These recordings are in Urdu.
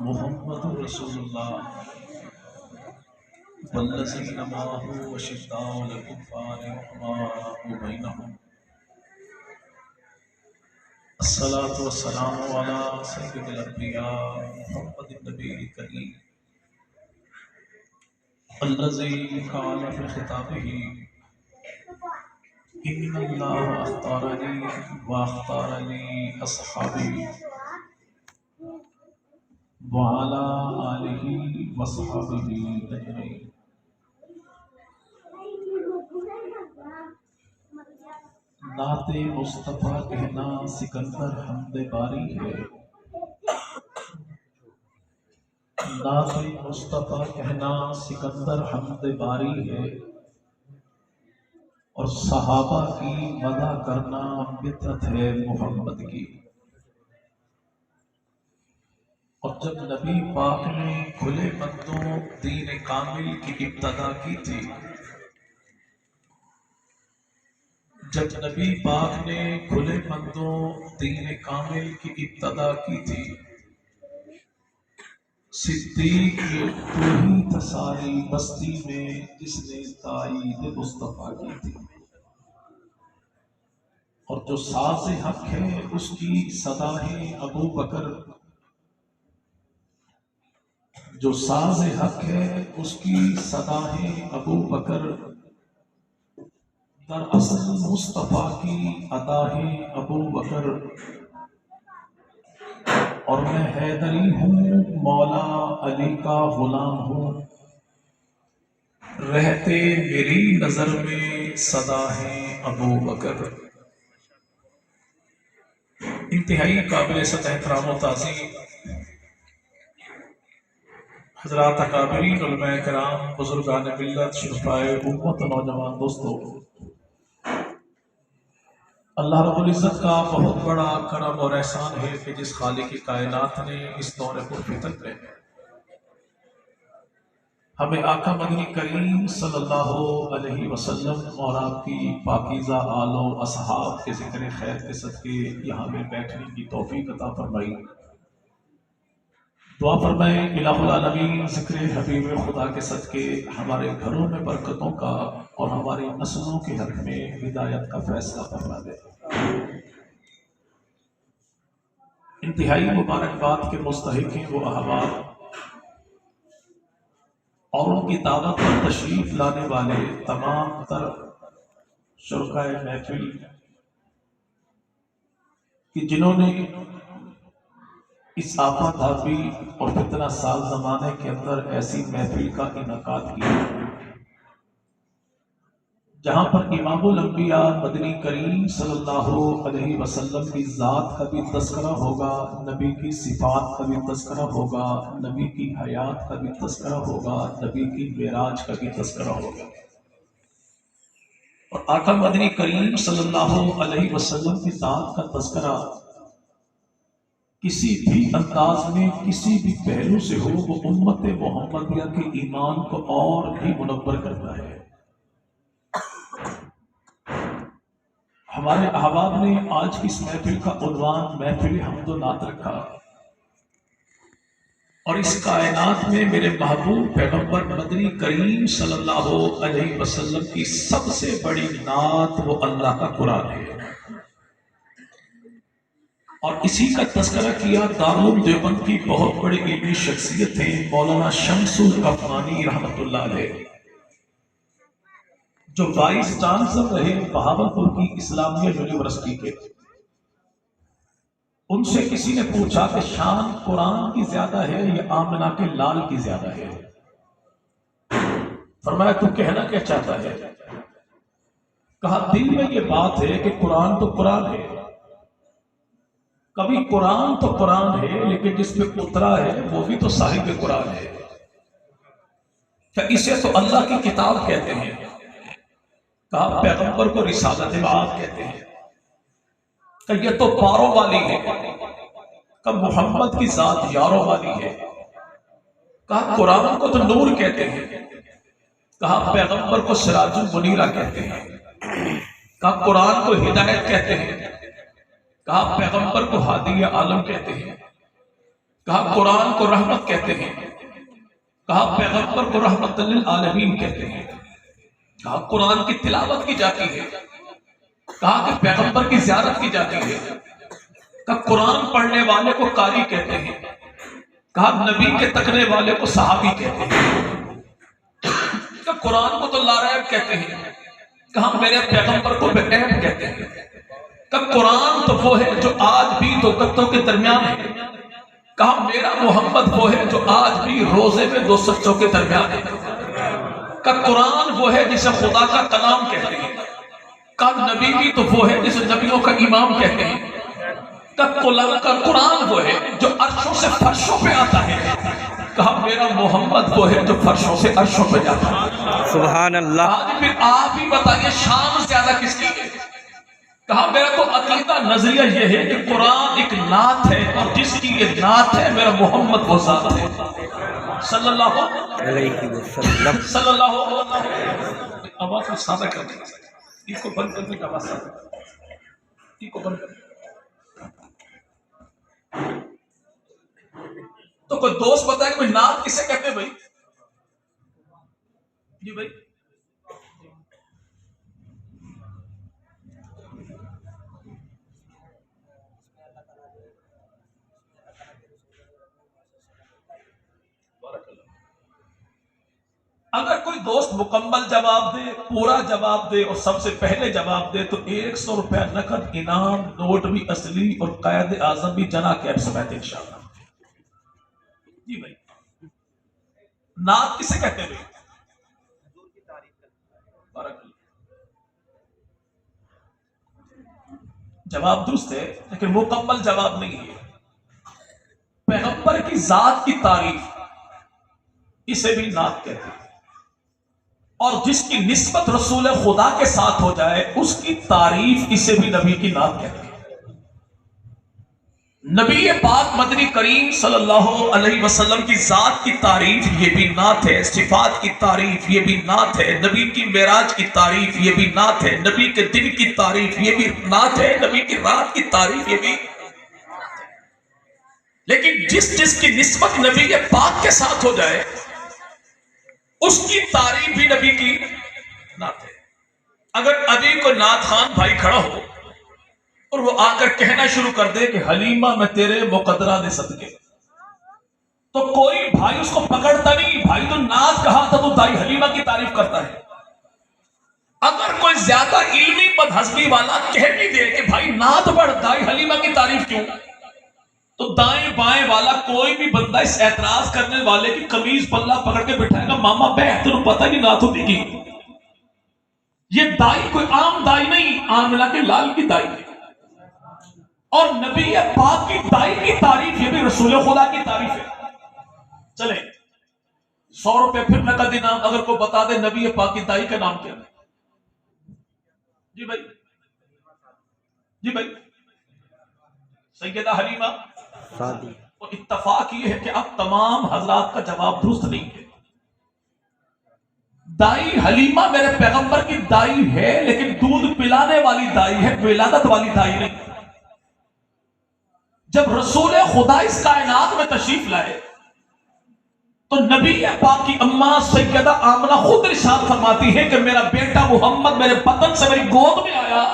محمد رسول اللہ والذین معه أشداء على الكفار رحماء بینہم الصلاة والسلام على سید الانبیاء محمد النبی الکریم الذی قال فی خطابہ ان اللہ اختارنی واختار لی اصحابی وعلى آلہ وصحبہ اجمعین۔ نعت مصطفیٰ کہنا سکندر حمد باری ہے، نعت مصطفیٰ کہنا سکندر حمد باری ہے، اور صحابہ کی مدح کرنا بدعت ہے محمد کی۔ اور جب نبی پاک نے کھلے بندوں دین کامل کی ابتدا کی تھی، جب نبی پاک نے کھلے بندوں دین کامل کی ابتدا کی تھی، صدیق تو ہی تھا ساری بستی میں جس نے تائید مصطفیٰ کی تھی، اور جو ساز حق ہے اس کی صدا ہے ابو بکر، جو ساز حق ہے اس کی صدا ہے ابو بکر، دراصل مصطفیٰ کی ادا ہے ابو بکر، اور میں حیدری ہوں مولا علی کا غلام ہوں، رہتے میری نظر میں صدا ہے ابو بکر۔ انتہائی قابل سطح احترام و تعظیم حضرات اکابرین علماء کرام، بزرگان ملت، شرفائے امت، نوجوان دوستو، اللہ رب العزت کا بہت بڑا کرم اور احسان ہے کہ جس خالق کائنات نے اس دور پرفتن میں ہمیں آقا مدنی کریم صلی اللہ علیہ وسلم اور آپ کی پاکیزہ آل و اصحاب کے ذکر خیر کے صدقے یہاں میں بیٹھنے کی توفیق عطا فرمائی۔ دعا فرمائے الہ العالمین ذکر حبیب خدا کے صدقے ہمارے گھروں میں برکتوں کا اور ہماری نسلوں کے حق میں ہدایت کا فیصلہ فرما دے۔ انتہائی مبارکباد کے مستحق ہیں وہ احباب اور ان کی دعوت پر تشریف لانے والے تمام تر شرکائے محفل کہ جنہوں نے اس آفت آبی اور فتنہ سال زمانے کے اندر ایسی محفل کا انعقاد کیا جہاں پر امام الانبیاء مدنی کریم صلی اللہ علیہ وسلم کی ذات کا بھی تذکرہ ہوگا، نبی کی صفات کا بھی تذکرہ ہوگا، نبی کی حیات کا بھی تذکرہ ہوگا، نبی کی معراج کا بھی تذکرہ ہوگا، اور آقا مدنی کریم صلی اللہ علیہ وسلم کی ذات کا تذکرہ کسی بھی انداز میں کسی بھی پہلو سے ہو وہ امت محمدیہ کے ایمان کو اور بھی منور کرتا ہے۔ ہمارے احباب نے آج کی اس محفل کا عنوان محفل حمد و نعت رکھا، اور اس کائنات میں میرے محبوب پیغمبر مدنی کریم صلی اللہ علیہ وسلم کی سب سے بڑی نعت وہ اللہ کا قرآن ہے، اور اسی کا تذکرہ کیا دارالعلوم دیوبند کی بہت بڑی علمی شخصیت ہیں مولانا شمس الرحمانی رحمۃ اللہ علیہ، جو وائس چانسلر رہے بہاولپور کی اسلامیہ یونیورسٹی کے۔ ان سے کسی نے پوچھا کہ شان قرآن کی زیادہ ہے یا آمنہ کے لال کی زیادہ ہے؟ فرمایا تو کہنا کیا چاہتا ہے؟ کہا دل میں یہ بات ہے کہ قرآن تو قرآن ہے، کبھی قرآن تو قرآن ہے لیکن جس پہ اترا ہے وہ بھی تو صاحب قرآن ہے، کیا اسے تو اللہ کی کتاب کہتے ہیں؟ کہا پیغمبر کو رسالت بات کہتے ہیں، کہ یہ تو پاروں والی ہے، کہ محمد کی ذات یاروں والی ہے، کہا قرآن کو تو نور کہتے ہیں، کہا پیغمبر کو سراج المنیرہ کہتے ہیں، کہا قرآن کو ہدایت کہتے ہیں، کہا پیغمبر کو ہادی عالم کہتے ہیں، کہا قرآن کو رحمت کہتے ہیں، کہا پیغمبر کو رحمت للعالمین کہتے ہیں، کہا قرآن کی تلاوت کی جاتی ہے، کہا کہ پیغمبر کی زیارت کی جاتی ہے، کہا قرآن پڑھنے والے کو قاری کہتے ہیں، کہا نبی کے تکنے والے کو صحابی کہتے ہیں، کہا قرآن کو تو لاریب کہتے ہیں، کہا میرے پیغمبر کو بے عیب کہتے ہیں، کہا قرآن تو وہ ہے جو آج بھی دو گدوں کے درمیان ہے، کہا میرا محمد وہ ہے جو آج بھی روزے میں دو سچوں کے درمیان ہے، کہا قرآن وہ ہے جسے خدا کا کلام کہتے ہیں، کہا نبی بھی تو وہ ہے جسے نبیوں کا امام کہتے ہیں، کہا قرآن وہ ہے جو عرشوں سے فرشوں پہ آتا ہے، کہا میرا محمد وہ ہے جو فرشوں سے عرشوں پہ جاتا ہے۔ سبحان اللہ۔ آج پھر آپ ہی بتائیے شان زیادہ کس کی ہے؟ کہا میرا تو عقیدہ نظریہ یہ ہے کہ قرآن ایک نعت ہے، اور جس کی یہ نعت ہے میرا محمد وہ ذات ہے صلی اللہ علیہ وسلم۔ صلی اللہ علیہ۔ آواز کو سادہ کر دیں، اس کو بند کرنے کا آواز سادہ کر دیں، اس کو بند کر دیں۔ تو کوئی دوست بتائے کوئی نعت کسے کہتے ہیں بھائی؟ جی بھائی اگر کوئی دوست مکمل جواب دے، پورا جواب دے اور سب سے پہلے جواب دے تو 100 روپیہ نقد انعام، نوٹ بھی اصلی اور قائد اعظم بھی جنا کیب سمیت انشاءاللہ۔ جی بھائی نعت کسے کہتے ہیں؟ بارک اللہ۔ جواب درست ہے لیکن مکمل جواب نہیں ہے۔ پیغمبر کی ذات کی تعریف اسے بھی نعت کہتے ہیں، اور جس کی نسبت رسول خدا کے ساتھ ہو جائے اس کی تعریف اسے بھی نبی کی نعت کہتے ہیں۔ نبی پاک مدنی کریم صلی اللہ علیہ وسلم کی ذات کی تعریف یہ بھی نعت ہے، صفات کی تعریف یہ بھی نعت ہے، نبی کی معراج کی تعریف یہ بھی نعت ہے، نبی کے دن کی تعریف یہ بھی نعت ہے، نبی کی رات کی تعریف یہ بھی۔ لیکن جس کی نسبت نبی پاک کے ساتھ ہو جائے اس کی تعریف بھی نبی کی نعت ہے۔ اگر ابھی کوئی نعت خان بھائی کھڑا ہو اور وہ آ کر کہنا شروع کر دے کہ حلیمہ میں تیرے مقدرہ دے صدقے، تو کوئی بھائی اس کو پکڑتا نہیں، بھائی تو نعت کہا تھا تو دائی حلیمہ کی تعریف کرتا ہے۔ اگر کوئی زیادہ علمی بدحضمی والا کہہ بھی دے کہ بھائی نعت پڑھ، دائی حلیمہ کی تعریف کیوں، تو دائیں بائیں والا کوئی بھی بندہ اس اعتراض کرنے والے کی قمیض پلہ پکڑ کے بٹھائے گا، ماما بہتر پتہ نہیں نعت ہوتی کی۔ یہ دائی کوئی عام دائی نہیں، آمنہ کے لال کی دائی ہے، اور نبی پاک کی دائی کی تعریف یہ بھی رسول خدا کی تعریف ہے۔ چلیں 100 روپے پھر نقد انعام اگر کوئی بتا دے نبی پاک کی دائی کا نام کیا ہے؟ جی بھائی جی بھائی سیدہ حلیمہ سعدی۔ اور اتفاق یہ ہے کہ اب تمام حضرات کا جواب درست نہیں ہے۔ دائی حلیمہ میرے پیغمبر کی دائی ہے لیکن دودھ پلانے والی دائی ہے، ولادت والی دائی نہیں۔ جب رسول خدا اس کائنات میں تشریف لائے تو نبی پاک کی اماں سیدہ آمنہ خود ارشاد فرماتی ہے کہ میرا بیٹا محمد میرے بطن سے میری گود میں آیا،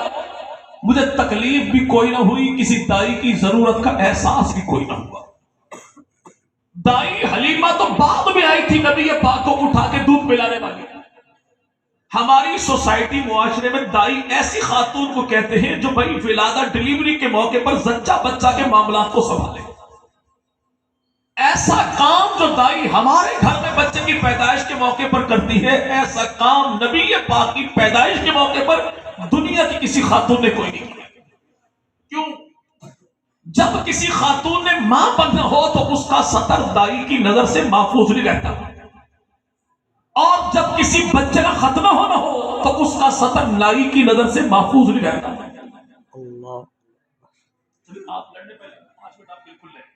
مجھے تکلیف بھی کوئی نہ ہوئی، کسی دائی کی ضرورت کا احساس بھی کوئی نہ ہوا۔ دائی حلیمہ تو بعد میں آئی تھی نبی پاک کو اٹھا کے دودھ پلانے والی۔ ہماری سوسائٹی معاشرے میں دائی ایسی خاتون کو کہتے ہیں جو بھائی ولادت ڈیلیوری کے موقع پر زچہ بچہ کے معاملات کو سنبھالے۔ ایسا کام جو دائی ہمارے گھر میں بچے کی پیدائش کے موقع پر کرتی ہے، ایسا کام نبی پاک کی پیدائش کے موقع پر دنیا کی کسی خاتون نے کوئی نہیں کیا۔ کیوں؟ جب کسی خاتون نے ماں بننا ہو تو اس کا سطر دائی کی نظر سے محفوظ نہیں رہتا، اور جب کسی بچے کا ختنہ ہونا ہو تو اس کا سطر نائی کی نظر سے محفوظ نہیں رہتا۔ اللہ۔ آپ لڑنے پہلے 5 منٹ آپ بالکل لیں،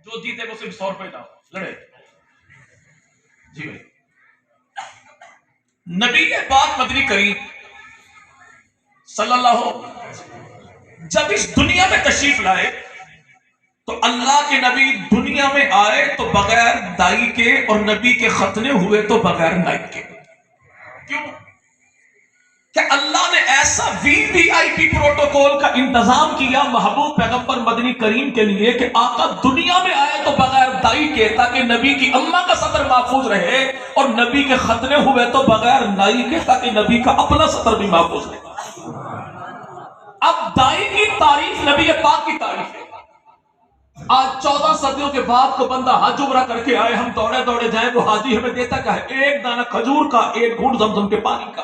جو جیتے وہ صرف 100 روپے لاؤ، لڑے۔ جی بھائی نبی پاک مدنی کریم صلی اللہ جب اس دنیا میں تشریف لائے تو اللہ کے نبی دنیا میں آئے تو بغیر دائی کے اور نبی کے ختنے ہوئے تو بغیر نائب کے. کیوں؟ کہ اللہ نے ایسا VIP پروٹوکول کا انتظام کیا محبوب پیغمبر مدنی کریم کے لیے کہ آقا دنیا میں آئے تو بغیر دائی کے تاکہ نبی کی اماں کا سطر محفوظ رہے اور نبی کے ختنے ہوئے تو بغیر نائی کے تاکہ نبی کا اپنا سطر بھی محفوظ رہے. اب دائی کی تعریف نبی پاک کی تعریف ہے. آج 14 صدیوں کے بعد کو بندہ حج عمرہ کر کے آئے, ہم دوڑے دوڑے جائیں, وہ حاجی ہمیں دیتا کیا ہے؟ ایک دانہ کھجور کا, ایک گھونٹ زمزم کے پانی کا.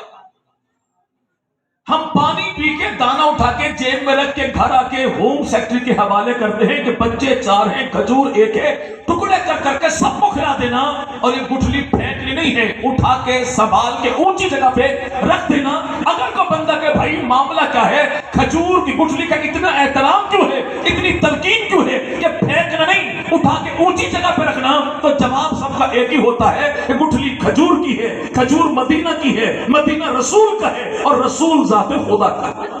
ہم پانی پی کے دانہ اٹھا کے جیب میں رکھ کے گھر آ کے ہوم سیکٹری کے حوالے کرتے ہیں کہ بچے 4 ہیں, کھجور 1 ہے, ٹکڑے کر کے سب کو کھلا دینا, اور یہ گٹھلی پھینکنی نہیں ہے, اٹھا کے سنبھال کے اونچی جگہ پہ رکھ دینا. اگر کوئی بندہ کہ بھائی معاملہ کیا ہے, کھجور کی گٹھلی کا اتنا احترام کیوں ہے, اتنی تلقین کیوں ہے کہ پھینکنا نہیں, اٹھا کے اونچی جگہ پہ رکھنا, تو جواب سب کا ایک ہی ہوتا ہے کہ گٹھلی کھجور کی ہے, کھجور مدینہ کی ہے, مدینہ رسول کا ہے, اور رسول ذات خدا کا ہے.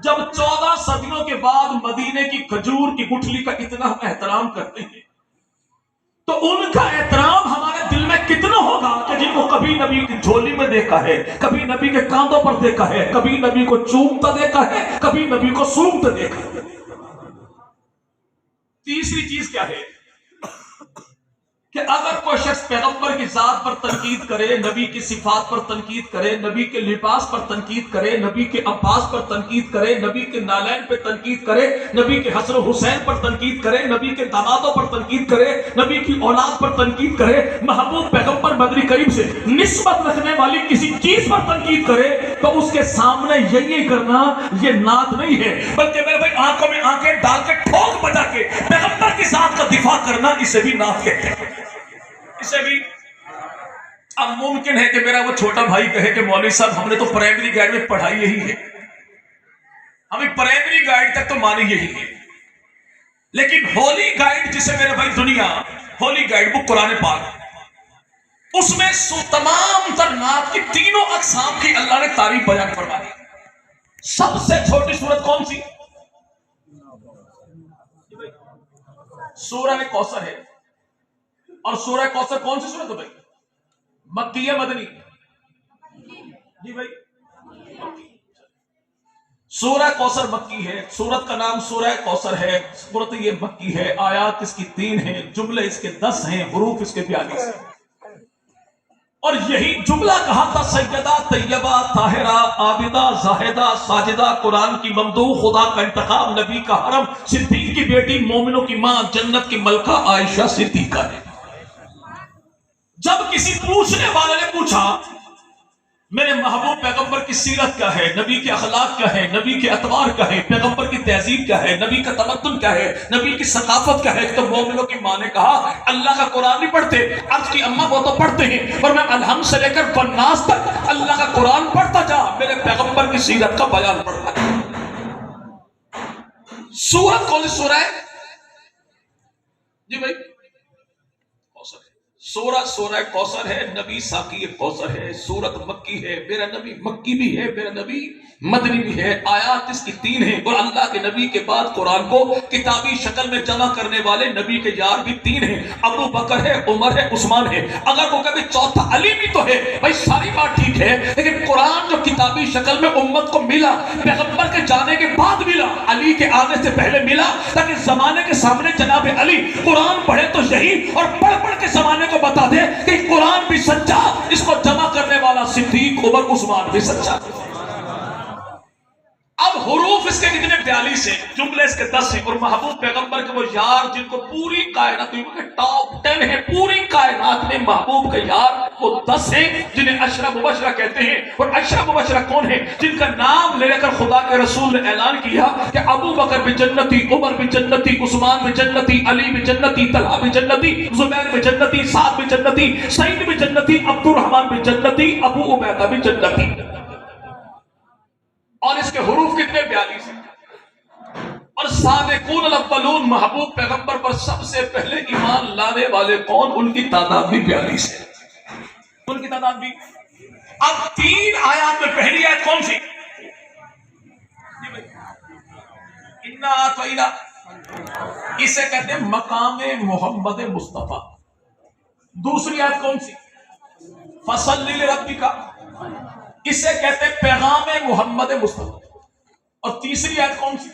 جب 14 صدیوں کے بعد مدینے کی کھجور کی گٹھلی کا اتنا ہم احترام کرتے ہیں تو ان کا احترام ہمارے دل میں کتنا ہوگا کہ جن کو کبھی نبی کی جھولی میں دیکھا ہے, کبھی نبی کے کاندھوں پر دیکھا ہے, کبھی نبی کو چومتا دیکھا ہے, کبھی نبی کو سونگتا دیکھا ہے. تیسری چیز کیا ہے کہ اگر کوئی شخص پیغمبر کی ذات پر تنقید کرے, نبی کی صفات پر تنقید کرے, نبی کے لباس پر تنقید کرے, نبی کے عباس پر تنقید کرے, نبی کے نالین پر تنقید کرے, نبی کے حسن و حسین پر تنقید کرے, نبی کے دامادوں پر تنقید کرے, نبی کی اولاد پر تنقید کرے, محبوب پیغمبر مدنی کریم سے نسبت رکھنے والی کسی چیز پر تنقید کرے, تو اس کے سامنے یہی کرنا یہ نعت نہیں ہے, بلکہ میرے بھائی آنکھوں میں آنکھیں ڈال کے ٹھوک بجا کے پیغمبر کی ذات کا دفاع کرنا, اسے بھی نعت کہتے ہیں. اسے بھی. اب ممکن ہے کہ میرا وہ چھوٹا بھائی کہے کہ مولوی صاحب ہم نے تو پرائمری گائیڈ میں پڑھائی یہی ہے, ہمیں پرائمری گائیڈ تک تو مانی یہی ہے, لیکن ہولی گائیڈ جسے میرے بھائی دنیا ہولی گائیڈ بک قرآن پاک, اس میں تمام تر نعت کی تینوں اقسام کی اللہ نے تعریف بیان فرمائی. سب سے چھوٹی سورت کون سی؟ سورہ کوثر ہے. اور سورہ کوثر کون سی سورت ہے بھائی؟ مکی ہے مدنی؟ جی بھائی سورہ کوثر مکی ہے. سورت کا نام سورہ کوثر ہے. سورت یہ مکی ہے. آیات اس کی 3 ہیں, جملے اس کے 10 ہیں, حروف اس کے 42 ہیں. اور یہی جملہ کہا تھا سیدہ طیبہ طاہرہ عابدہ زاہدہ ساجدہ, قرآن کی ممدوح, خدا کا انتخاب, نبی کا حرم, صدیق کی بیٹی, مومنوں کی ماں, جنت کی ملکہ عائشہ صدیقہ ہے. جب کسی پوچھنے والے نے پوچھا میرے محبوب پیغمبر کی سیرت کیا ہے, نبی کے اخلاق کیا ہے, نبی کے اطوار کیا ہے, پیغمبر کی تہذیب کیا ہے, نبی کا تمدن کیا ہے, نبی کی ثقافت کیا ہے, تو مومنوں کی ماں نے کہا اللہ کا قرآن نہیں پڑھتے, عرض کی اماں وہ تو پڑھتے ہیں, پر میں الحمد سے لے کر والناس تک اللہ کا قرآن پڑھتا جا, میرے پیغمبر کی سیرت کا بیان پڑھتا جا. سورت کون سی سورہ ہے جی بھائی؟ سورہ کوثر ہے. نبی ساقی کوثر ہے. سورت مکی ہے. میرا نبی مکی بھی ہے, میرا نبی مدنی بھی ہے. آیات اس کی 3 ہیں, اور اللہ کے نبی کے بعد قرآن کو کتابی شکل میں جمع کرنے والے نبی کے یار بھی 3 ہیں, ابو بکر ہے, عمر ہے, عثمان ہے. اگر وہ کبھی چوتھا علی بھی تو ہے بھائی, ساری بات ٹھیک ہے, لیکن قرآن جو کتابی شکل میں امت کو ملا, پیغمبر کے جانے کے بعد ملا, علی کے آنے سے پہلے ملا, تاکہ زمانے کے سامنے جناب علی قرآن پڑھے تو یہی, اور پڑھ پڑھ کے زمانے کو بتا دے کہ قرآن بھی سچا, اس کو جمع کرنے والا صدیق, عمر, عثمان بھی سچا. اب حروف اس کے کتنے 42 ہیں, جملے اس کے 10 ہیں, اور محبوب پیغمبر کے وہ یار جن کو پوری کائنات میں ٹاپ 10 ہے, پوری کائنات میں محبوب کے یار وہ 10 ہیں جنہیں عشرہ مبشرہ کہتے ہیں. اور عشرہ مبشرہ کون ہیں؟ جن کا نام لے کر خدا کے رسول نے اعلان کیا کہ ابو بکر بھی جنتی, عمر بھی جنتی, عثمان بھی جنتی, علی بھی جنتی, طلحہ بھی جنتی, زبیر بھی جنتی, سعد بھی جنتی, سعید بھی جنتی, عبد الرحمن بھی جنتی, ابو عبیدہ بھی جنتی. اور اس کے حروف کتنے 42 ہیں. اور سابقون الاولون, محبوب پیغمبر پر سب سے پہلے ایمان لانے والے کون, ان کی تعداد بھی 42 ہے, ان کی تعداد بھی. اب 3 آیات میں پہلی آیت کون سی؟ انا اعطینا، اسے کہتے ہیں مقام محمد مصطفیٰ۔ دوسری آیت کون سی؟ فصلی لربک، اسے کہتے ہیں پیغام محمد مصطفیٰ۔ اور تیسری آیت کون سی؟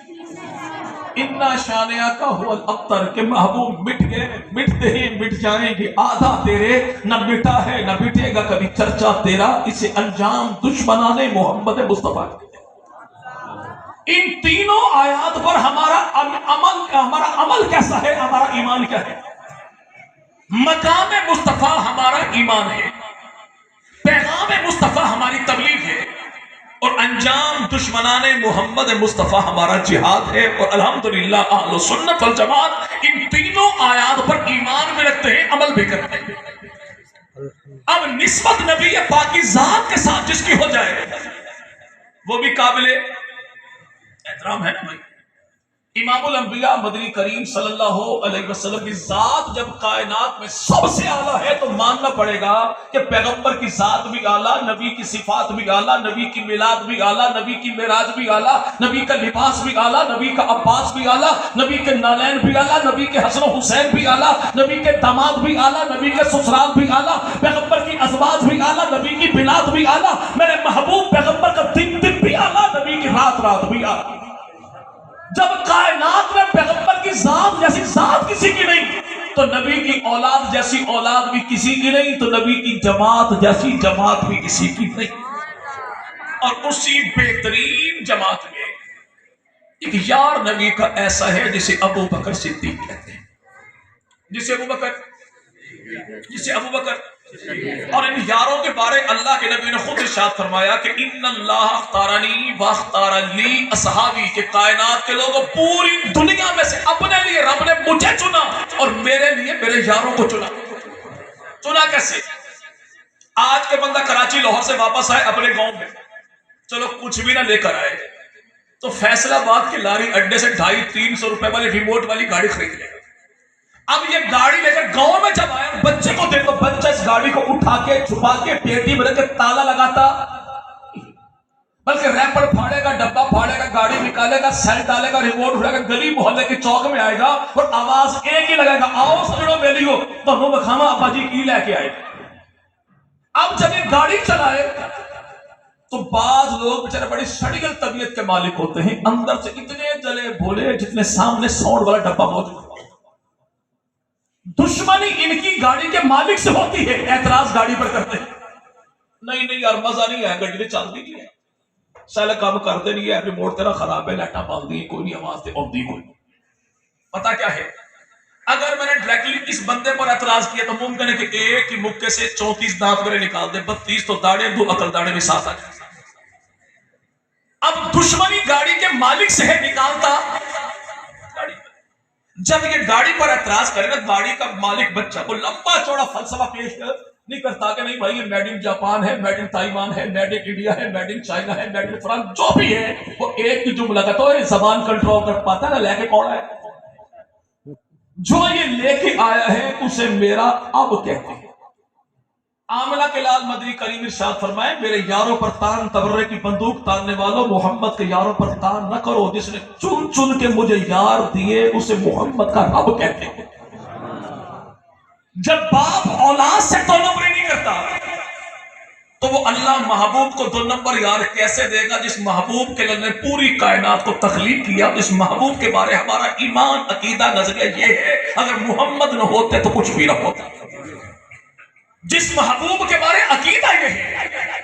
انا شانئک هو الابتر، کہ محبوب مٹ گئے، مٹتے ہی مٹ جائیں گے، آدھا تیرے، نہ مٹا ہے نہ مٹے گا کبھی چرچا تیرا، اسے انجام دشمنان محمد مصطفیٰ۔ ان تینوں آیات پر ہمارا عمل کیسا ہے، ہمارا ایمان کیا ہے؟ مقام مصطفیٰ ہمارا ایمان ہے، پیغام مصطفیٰ ہماری تبلیغ ہے، اور انجام دشمنان محمد مصطفیٰ ہمارا جہاد ہے۔ اور الحمدللہ اہل سنت والجماعت ان تینوں آیات پر ایمان بھی رکھتے ہیں، عمل بھی کرتے ہیں۔ اب نسبت نبی پاک کی ذات کے ساتھ جس کی ہو جائے وہ بھی قابل احترام ہے نا بھائی۔ امام الانبیاء مدنی کریم صلی اللہ علیہ وسلم کی ذات جب کائنات میں سب سے اعلیٰ ہے تو ماننا پڑے گا کہ پیغمبر کی ذات بھی اعلیٰ، نبی کی صفات بھی اعلیٰ، نبی کی میلاد بھی اعلیٰ، نبی کی معراج بھی اعلیٰ، نبی کا لباس بھی اعلیٰ، نبی کا عباس بھی اعلیٰ، نبی کے نالین بھی اعلیٰ، نبی کے حسن و حسین بھی اعلیٰ، نبی کے داماد بھی اعلیٰ، نبی کے سسرال بھی اعلیٰ، پیغمبر کی ازواج بھی اعلیٰ، نبی کی بلاد بھی اعلیٰ، میرے محبوب پیغمبر کا دن بھی اعلیٰ، نبی کی رات بھی اعلیٰ۔ جب کائنات میں پیغمبر کی ذات جیسی ذات کسی کی نہیں تو نبی کی اولاد جیسی اولاد بھی کسی کی نہیں، تو نبی کی جماعت جیسی جماعت بھی کسی کی نہیں۔ اور اسی بہترین جماعت میں ایک یار نبی کا ایسا ہے جسے ابو بکر صدیق کہتے ہیں، جسے ابو بکر اور ان یاروں کے بارے اللہ کے نبی نے خود ارشاد فرمایا کہ ان اللہ اختارنی واختار لی اصحابی، کہ کائنات کے لوگوں پوری دنیا میں سے اپنے لیے رب نے مجھے چنا اور میرے لیے میرے یاروں کو چنا۔ چنا کیسے؟ آج کے بندہ کراچی لاہور سے واپس آئے اپنے گاؤں میں، چلو کچھ بھی نہ لے کر آئے تو فیصل آباد کے لاری اڈے سے 250-300 روپے والی ریموٹ والی گاڑی خرید لے۔ اب یہ گاڑی لے کر گاؤں میں جب آئے بچے کو دیکھو، بچہ اس گاڑی کو اٹھا کے چھپا کے پیٹی میں رکھ کے تالا لگاتا، بلکہ ریپر پھاڑے گا، ڈبہ پھاڑے گا، گاڑی نکالے گا، سیل ڈالے گا، ریموٹ اٹھائے گا، گلی محلے کے چوک میں آئے گا اور آواز ایک ہی لگائے گا، آؤ سجڑو میلی ہو تو ہم بخاما ابا جی کی لے کے آئے۔ اب جب یہ گاڑی چلائے تو بعض لوگ بیچارے بڑی سڑیل طبیعت کے مالک ہوتے ہیں، اندر سے اتنے جلے بھولے جتنے سامنے ساؤنڈ والا ڈبہ موجود۔ دشمنی ان کی گاڑی کے مالک سے ہوتی ہے، اعتراض گاڑی پر کرتے ہیں، نہیں یار مزہ نہیں ہے، گاڑی چلتی نہیں ہے، سیل کام کرتے نہیں ہے، ریموٹ تیرا خراب ہے، لیٹا بند دی کوئی نہیں، آواز تے آتی کوئی۔ پتا کیا ہے، اگر میں نے ڈائریکٹلی اس بندے پر اعتراض کیا تو ممکن ہے کہ ایک ہی مکے سے 34 دانت میرے نکال دے، 32 تو داڑے، 2 عقل داڑے میں ساتھ آ جائے۔ اب دشمنی گاڑی کے مالک سے ہے، نکالتا گاڑی۔ جب یہ گاڑی پر اعتراض کرے نا، گاڑی کا مالک بچہ وہ لمبا چوڑا فلسفہ پیش نہیں کرتا کہ نہیں بھائی یہ میڈ ان جاپان ہے، میڈ ان تائیوان ہے، میڈ ان انڈیا ہے، میڈ ان چائنا ہے، میڈ ان فرانس، جو بھی ہے وہ ایک ہی جملہ کا تو زبان کنٹرول کر پاتا نا، لے کے کون ہے جو یہ لے کے آیا ہے اسے میرا اب کہتے ہیں۔ آمنہ کے لال مدنی کریم ارشاد فرمائے میرے یاروں پر تان تبرے کی بندوق تاننے والوں، محمد کے یاروں پر تان نہ کرو، جس نے چن چن کے مجھے یار دیے اسے محمد کا رب کہتے ہیں۔ جب باپ اولاد سے دو نمبری نہیں کرتا تو وہ اللہ محبوب کو 2 نمبر یار کیسے دے گا، جس محبوب کے لیے پوری کائنات کو تخلیق کیا، اس محبوب کے بارے ہمارا ایمان عقیدہ نظریہ یہ ہے اگر محمد نہ ہوتے تو کچھ بھی نہ ہوتا۔ جس محبوب کے بارے عقیدہ یہ ہے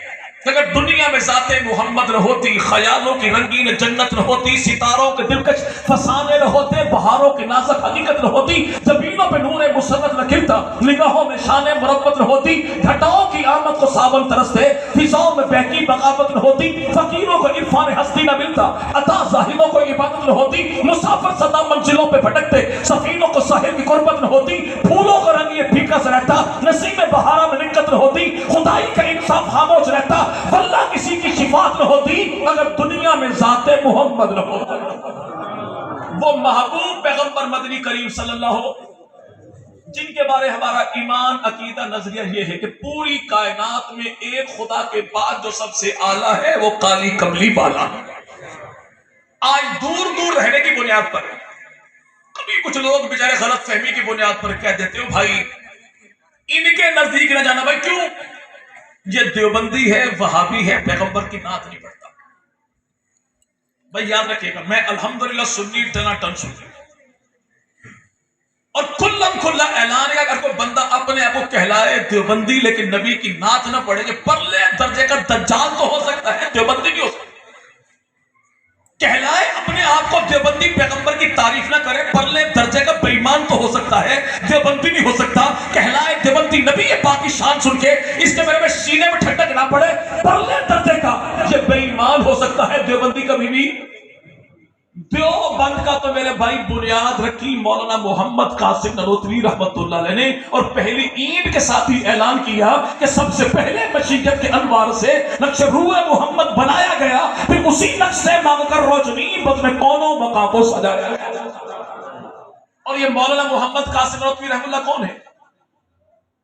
اگر دنیا میں ذات محمد نہ ہوتی، خیالوں کی رنگین جنت نہ ہوتی، ستاروں کے دلکش فسانے نہ ہوتے، بہاروں کی نازک حقیقت نہ ہوتی، زمینوں پہ نور مسرت نہ کھلتا، نگاہوں میں شان مربت نہ ہوتی، گھٹاؤں کی آمد کو صابن ترستے، فضاؤں میں بہکی بغاوت نہ ہوتی، فقیروں کو عرفان ہستی نہ ملتا، عطا زاہدوں کو عبادت نہ ہوتی، مسافر سدا منزلوں پہ بھٹکتے، سفینوں کو ساحل کی قربت نہ ہوتی، پھولوں کا رنگ یہ پھیکا سے رہتا، نسیم بہارا میں نکت نہ ہوتی، خدائی کا انصاف خاموش رہتا، واللہ کسی کی شفاعت نہ ہوتی اگر دنیا میں ذات محمد نہ ہوتا۔ وہ محبوب پیغمبر مدنی کریم صلی اللہ جن کے بارے ہمارا ایمان عقیدہ نظریہ یہ ہے کہ پوری کائنات میں ایک خدا کے بعد جو سب سے اعلیٰ ہے وہ کالی کملی والا ہے۔ آج دور دور رہنے کی بنیاد پر کبھی کچھ لوگ بیچارے غلط فہمی کی بنیاد پر کہہ دیتے ہو بھائی ان کے نزدیک نہ جانا. بھائی کیوں؟ یہ دیوبندی ہے، وہابی ہے، پیغمبر کی نعت نہیں پڑھتا. بھائی یاد رکھیے گا، میں الحمدللہ سنی ٹنا ٹن سنی اور کھلم کھلا اعلان ہے. اگر کوئی بندہ اپنے آپ کو کہلائے دیوبندی لیکن نبی کی نعت نہ پڑھے، کہ پرلے درجے کا دجال تو ہو سکتا ہے، دیوبندی نہیں ہو سکتا. کہلائے اپنے آپ کو دیوبندی، پیغمبر کی تعریف نہ کرے، پرلے درجے کا بے ایمان تو ہو سکتا ہے، دیوبندی نہیں ہو سکتا. کہلائے دیوبندی، نبی پاک کی شان سن کے اس کے بارے میں سینے میں ٹھنڈک نہ پڑے، پرلے درجے کا یہ بے ایمان ہو سکتا ہے. دیوبندی کبھی بھی دیوبند کا تو میرے بھائی بنیاد رکھی مولانا محمد قاسم نانوتوی رحمت اللہ علیہ نے، اور پہلی اینٹ کے ساتھ ہی اعلان کیا کہ سب سے پہلے مشیت کے انوار سے نقش روح محمد بنایا گیا، پھر اسی نقش سے مانگ کر روشنی بد میں کونوں مقام کو سجایا گیا. اور یہ مولانا محمد قاسم نانوتوی رحمت اللہ کون ہے؟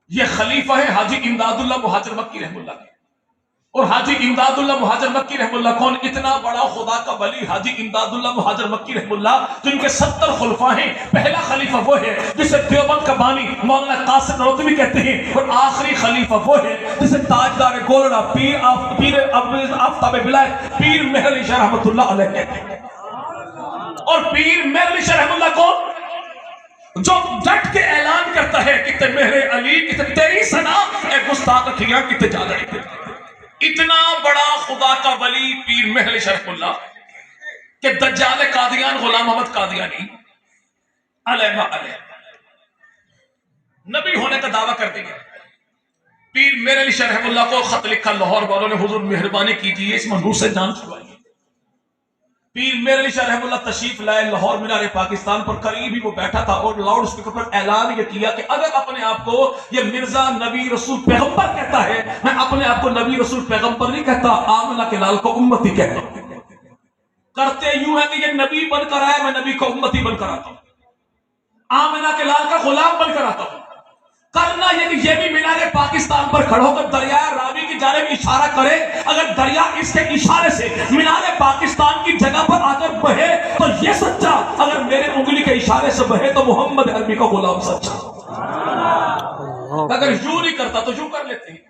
یہ خلیفہ ہے حاجی امداد اللہ مہاجر مکی رحمت اللہ. اور حاجی امداد اللہ مہاجر مکی رحم اللہ کون؟ اتنا بڑا خدا کا ولی حاجی امداد اللہ مہاجر مکی رحم اللہ، جن کے 70 خلفاء ہیں. پہلا خلیفہ وہ ہے جسے دیوبند کا بانی مولانا قاسم نانوتوی کہتے ہیں، اور آخری خلیفہ وہ ہے جسے تاجدار گولڑا پیر آفتاب ولایت پیر مہر علی شاہ رحمۃ اللہ علیہ کہتے ہیں. اور پیر مہر علی شاہ رحمۃ اللہ کون؟ جو ڈٹ کے اعلان کرتا ہے کہ مہر علی کہ تیری ثنا اے گستاخ کھیاں کتے جا رہے. اتنا بڑا خدا کا ولی پیر مہر علی شرف اللہ کہ دجال قادیان غلام محمد قادیانی علیہ نبی ہونے کا دعویٰ کر دیا. پیر مہر علی شرف اللہ کو خط لکھا لاہور والوں نے، حضور مہربانی کیجیے اس منظور سے جان چھڑائیے. پیر مہر علی شرف اللہ تشریف لائے لاہور مینار پاکستان پر، قریب ہی وہ بیٹھا تھا اور لاؤڈ اسپیکر پر اعلان یہ کیا کہ اگر اپنے آپ کو یہ مرزا نبی رسول پیغمبر کہتا ہے، میں اپنے آپ کو نبی رسول پیغمبر نہیں کہتا، آمنہ کے لال کو امتی کہتا ہوں. کرتے یوں ہے کہ یہ نبی بن کر آئے، میں نبی کو امتی بن کر آتا ہوں، آمنہ کے لال کا غلام بن کر آتا ہوں. کرنا یہ کہ یہ بھی مینار پاکستان پر کھڑا ہو کر دریائے راوی کی جانب اشارہ کرے، اگر دریا اس کے اشارے سے مینار پاکستان کی جگہ پر آ کر بہے تو یہ سچا، اگر میرے انگلی کے اشارے سے بہے تو محمد عربی کا غلام سچا. اگر یوں نہیں کرتا تو یوں کر لیتے ہیں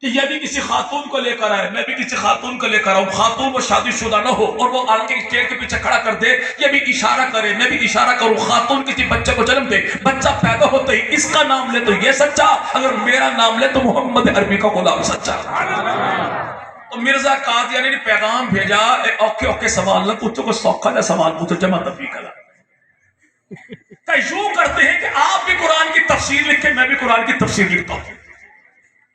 کہ یہ بھی کسی خاتون کو لے کر آئے، میں بھی کسی خاتون کو لے کر آؤں، خاتون وہ شادی شدہ نہ ہو اور وہ آگے اسٹیج کے پیچھے کھڑا کر دے، یہ بھی اشارہ کرے، میں بھی اشارہ کروں، خاتون کسی بچے کو جنم دے، بچہ پیدا ہوتے ہی اس کا نام لے تو یہ سچا، اگر میرا نام لے تو محمد عربی کا غلام سچا. تو مرزا قادیانی نے پیغام بھیجا، اوکے اوکے سوال نہ پوچھو، کوئی سوکھا جا سوال پوچھو، جمع تفریح کرا. کہ یوں کرتے ہیں کہ آپ بھی قرآن کی تفسیر لکھیں، میں بھی قرآن کی تفسیر لکھتا ہوں.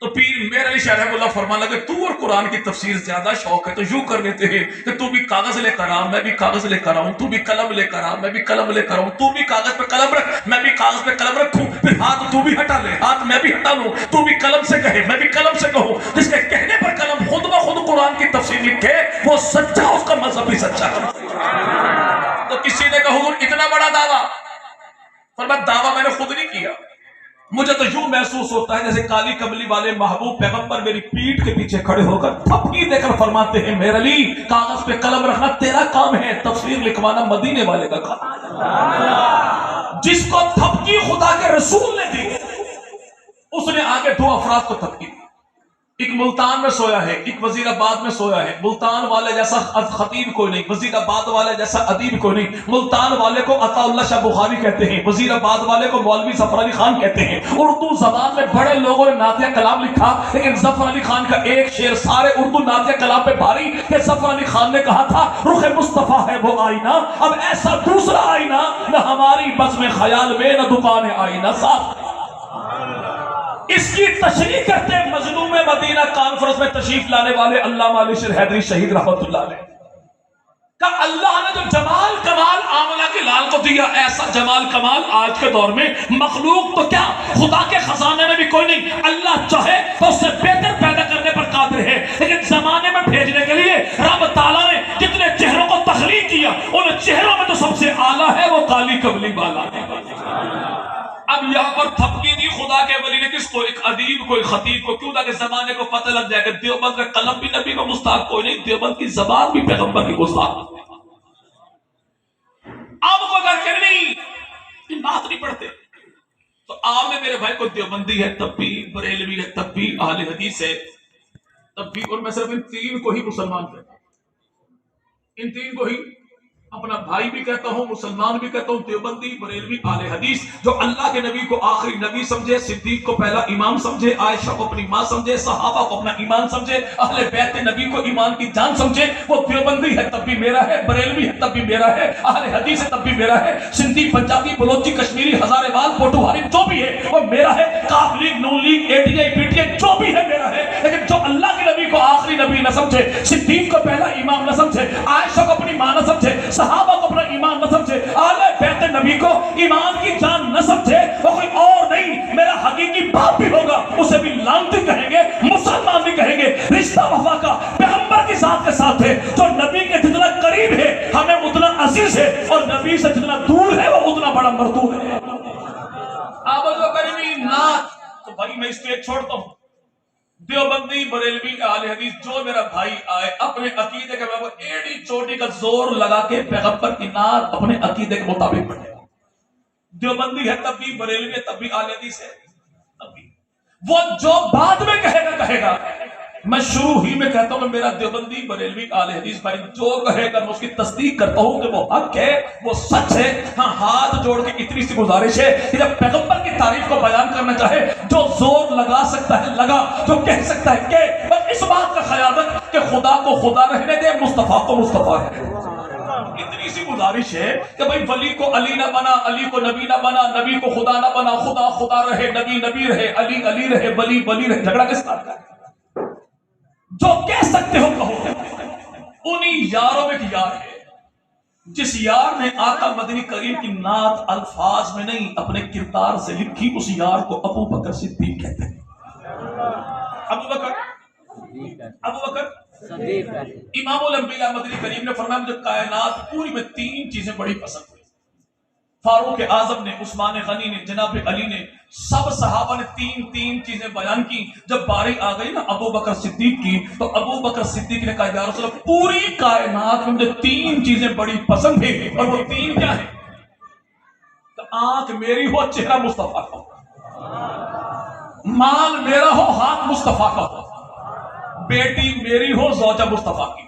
تو پیر مہر علی شاہ رحمہ اللہ فرمان لگے تو اور قرآن کی تفسیر زیادہ شوق ہے تو یوں کر لیتے ہیں کہ تو بھی کاغذ لے کر آ، میں بھی کاغذ لے کر آؤں، تو بھی قلم لے کر آ، میں بھی قلم لے کر آؤں، تو بھی کاغذ پہ قلم رکھ، میں بھی کاغذ پہ قلم رکھوں، پھر ہاتھ تو بھی ہٹا لے، ہاتھ میں بھی ہٹا لوں، تو بھی قلم سے کہے، میں بھی قلم سے کہوں. جس کے کہنے پر قلم خود بخود قرآن کی تفسیر لکھے وہ سچا، اس کا مذہب بھی سچا. تو کسی نے کہا حضور اتنا بڑا دعویٰ، فرمایا دعویٰ میں نے خود نہیں کیا، مجھے تو یوں محسوس ہوتا ہے جیسے کالی کملی والے محبوب پیغمبر میری پیٹھ کے پیچھے کھڑے ہو کر تھپکی دے کر فرماتے ہیں میرے علی کاغذ پہ قلم رکھنا تیرا کام ہے، تفسیر لکھوانا مدینے والے کا کام. جس کو تھپکی خدا کے رسول نے دی اس نے آگے دو افراد کو تھپکی دی. ایک ملتان میں سویا ہے، ایک وزیر آباد میں سویا ہے. ملتان والے جیسا خطیب کوئی نہیں، وزیر آباد والے جیسا ادیب کوئی نہیں. ملتان والے کو عطا اللہ شاہ بخاری کہتے ہیں، وزیر آباد والے کو مولوی ظفر علی خان کہتے ہیں. اردو زبان میں بڑے لوگوں نے نعتیہ کلام لکھا، لیکن ظفر علی خان کا ایک شعر سارے اردو نعتیہ کلام پہ بھاری کہ ظفر علی خان نے کہا تھا رخ مصطفیٰ ہے وہ آئینہ، اب ایسا دوسرا آئینہ نہ ہماری بزم خیال میں نہ دکان آئینہ ساتھ. اس کی تشریح کرتے ہیں مظلوم مدینہ کانفرنس میں تشریف لانے والے علامہ علی شیر حیدری شہید رحمت اللہ علیہ کہ اللہ نے جو جمال کمال آمنہ کے لال کو دیا، ایسا جمال کمال آج کے دور میں مخلوق تو کیا خدا کے خزانے میں بھی کوئی نہیں. اللہ چاہے تو اس سے بہتر پیدا کرنے پر قادر ہے، لیکن زمانے میں بھیجنے کے لیے رب تعالیٰ نے جتنے چہروں کو تخلیق کیا ان چہروں میں تو سب سے اعلیٰ ہے وہ کالی کملی والا ہے. اب یہاں پر تھپکی دی خدا کے ولی نے کس کو؟ ایک ادیب کو، ایک خطیب کو. کیوں؟ تاکہ زمانے کو پتہ لگ جائے کہ دیوبند کا قلم بھی نبی کا مستحق کوئی نہیں، دیوبند کی زبان بھی پیغمبر کی مستحق. نعت نہیں پڑھتے. تو آپ میں میرے بھائی کو دیوبندی ہے تب بھی، بریلوی ہے تب بھی، اہل حدیث ہے تب بھی، اور میں صرف ان تین کو ہی مسلمان کہتا ہوں. ان تین کو ہی اپنا بھائی بھی کہتا ہوں، مسلمان بھی کہتا ہوں، دیوبندی، بریلوی، اہل حدیث. جو اللہ کے نبی کو آخری نبی سمجھے، صدیق کو پہلا امام سمجھے، عائشہ کو اپنی ماں سمجھے، صحابہ کو اپنا ایمان سمجھے، اہل بیت نبی کو ایمان کی جان سمجھے، وہ دیوبندی ہے تب بھی میرا ہے، بریلوی ہے تب بھی میرا ہے، اہل حدیث ہے تب بھی میرا ہے، سندھی، پنجابی، بلوچی، کشمیری، ہزارے وال، پوٹوہاری جو بھی ہے وہ میرا ہے، کاف لیگ، نون league, A T I, P T I جو بھی ہے میرا ہے. لیکن جو اللہ کے نبی کو آخری نبی نہ سمجھے، صدیق کو پہلا امام نہ سمجھے، عائشہ کو اپنی ماں نہ سمجھے، صحابہ کو اپنا ایمان نہ سمجھے، اہل بیت نبی کو ایمان کی جان نہ سمجھے، وہ کوئی اور نہیں میرا حقیقی باپ بھی ہوگا، اسے بھی لعنتی کہیں گے، مسلمان بھی کہیں گے. رشتہ وفا کا پیغمبر کی ذات کے ساتھ ہے. جو نبی کے جتنا قریب ہے ہمیں اتنا عزیز ہے، اور نبی سے جتنا دور ہے وہ اتنا بڑا مردود ہے. آپ جو کریمی نعت، تو بھائی میں اس کو ایک چھوڑتا ہوں، دیوبندی، بریلوی، اہل حدیث جو میرا بھائی آئے اپنے عقیدے کے وہ ایڑی چوٹی کا زور لگا کے پیغمبر کی نعت اپنے عقیدے کے مطابق پڑھے. دیوبندی ہے تب بھی، بریلوی ہے تب بھی، اہل حدیث ہے تب بھی. وہ جو بعد میں کہے گا میں شروع ہی میں کہتا ہوں کہ میرا دیوبندی، بریلوی، اہل حدیث بھائی جو کہے گا میں اس کی تصدیق کرتا ہوں کہ وہ حق ہے، وہ سچ ہے. ہاں ہاتھ جوڑ کے اتنی سی گزارش ہے کہ جب پیغمبر کی تعریف کو بیان کرنا چاہے جو زور لگا سکتا ہے لگا، جو کہہ سکتا ہے کہ، بس اس بات کا خیال رکھ کہ خدا کو خدا رہنے دے، مصطفیٰ کو مصطفیٰ رہنے دے. اتنی سی گزارش ہے کہ بھائی ولی کو علی نہ بنا، علی کو نبی نہ بنا، نبی کو خدا نہ بنا، خدا خدا رہے، نبی نبی رہے، علی علی رہے، ولی ولی رہے. جھگڑا کس بات کا ہے؟ جو کہہ سکتے ہو کہو. انہی یاروں میں ایک یار ہے جس یار نے آقا مدنی کریم کی نعت الفاظ میں نہیں اپنے کردار سے لکھی، اس یار کو ابو بکر صدیق کہتے ہیں. ابو بکر امام الانبیاء مدنی کریم نے فرمایا مجھے کائنات پوری میں تین چیزیں بڑی پسند ہوئی. فاروق اعظم نے، عثمان غنی نے، جناب علی نے، سب صحابہ نے تین چیزیں بیان کی. جب باری آ گئی نا ابو بکر صدیق کی تو ابو بکر صدیق نے کہا یا رسول اللہ پوری کائنات میں مجھے تین چیزیں بڑی پسند ہیں، اور وہ تین کیا ہیں؟ آنکھ میری ہو، چہرہ مصطفیٰ کا ہو، مال میرا ہو، ہاتھ مصطفیٰ کا ہو، بیٹی میری ہو، زوجہ مصطفیٰ کی.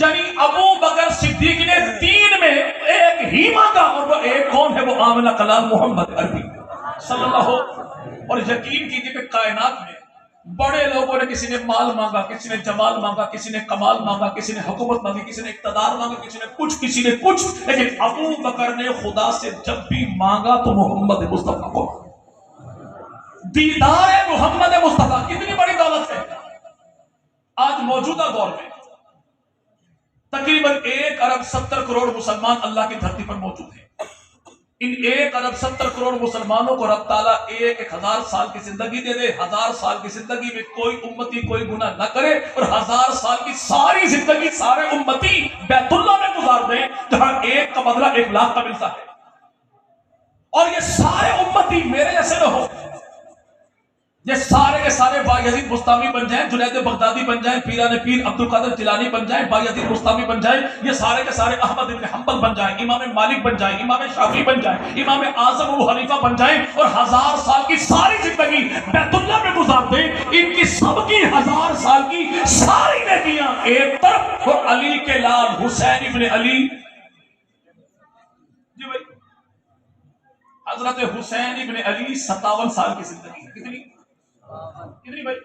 یعنی ابو بکر صدیق نے تین میں ایک ہی مانگا، اور وہ ایک کون ہے؟ وہ آمنہ کلام محمد عربی صلی اللہ علیہ. اور یقین کیجئے کہ کائنات میں بڑے لوگوں نے، کسی نے مال مانگا، کسی نے جمال مانگا، کسی نے کمال مانگا، کسی نے حکومت مانگی، کسی نے اقتدار مانگا، کسی نے کچھ، لیکن ابو بکر نے خدا سے جب بھی مانگا تو محمد مصطفیٰ کو. دیدار محمد مصطفیٰ کتنی بڑی دولت ہے. آج موجودہ دور میں تقریباً 1 ارب 70 کروڑ مسلمان اللہ کی دھرتی پر موجود ہیں. ان 1 ارب 70 کروڑ مسلمانوں کو رب تعالیٰ 1000 سال کی زندگی دے دے. 1000 سال کی زندگی میں کوئی امتی کوئی گناہ نہ کرے، اور 1000 سال کی ساری زندگی سارے امتی بیت اللہ میں گزار دیں جہاں 1 کا بدلہ 1 لاکھ کا ملتا ہے. اور یہ سارے امتی میرے جیسے نہ ہو، یہ سارے کے سارے بایزید بستامی بن جائیں، جنید بغدادی بن جائیں، پیران پیر عبد القادر جیلانی بن جائیں، بایزید بستامی بن جائیں، یہ سارے کے سارے احمد بن حنبل بن جائیں، امام مالک بن جائیں، امام شافعی بن جائیں، امام اعظم ابو حنیفہ بن جائیں، اور 1000 سال کی ساری زندگی بیت اللہ میں گزار دیں، ان کی سب کی 1000 سال کی ساری نیکیاں ایک طرف، اور علی کے لال حسین ابن علی، جی بھائی حضرت حسین ابن علی 57 سال کی زندگی. کتنی بھائی؟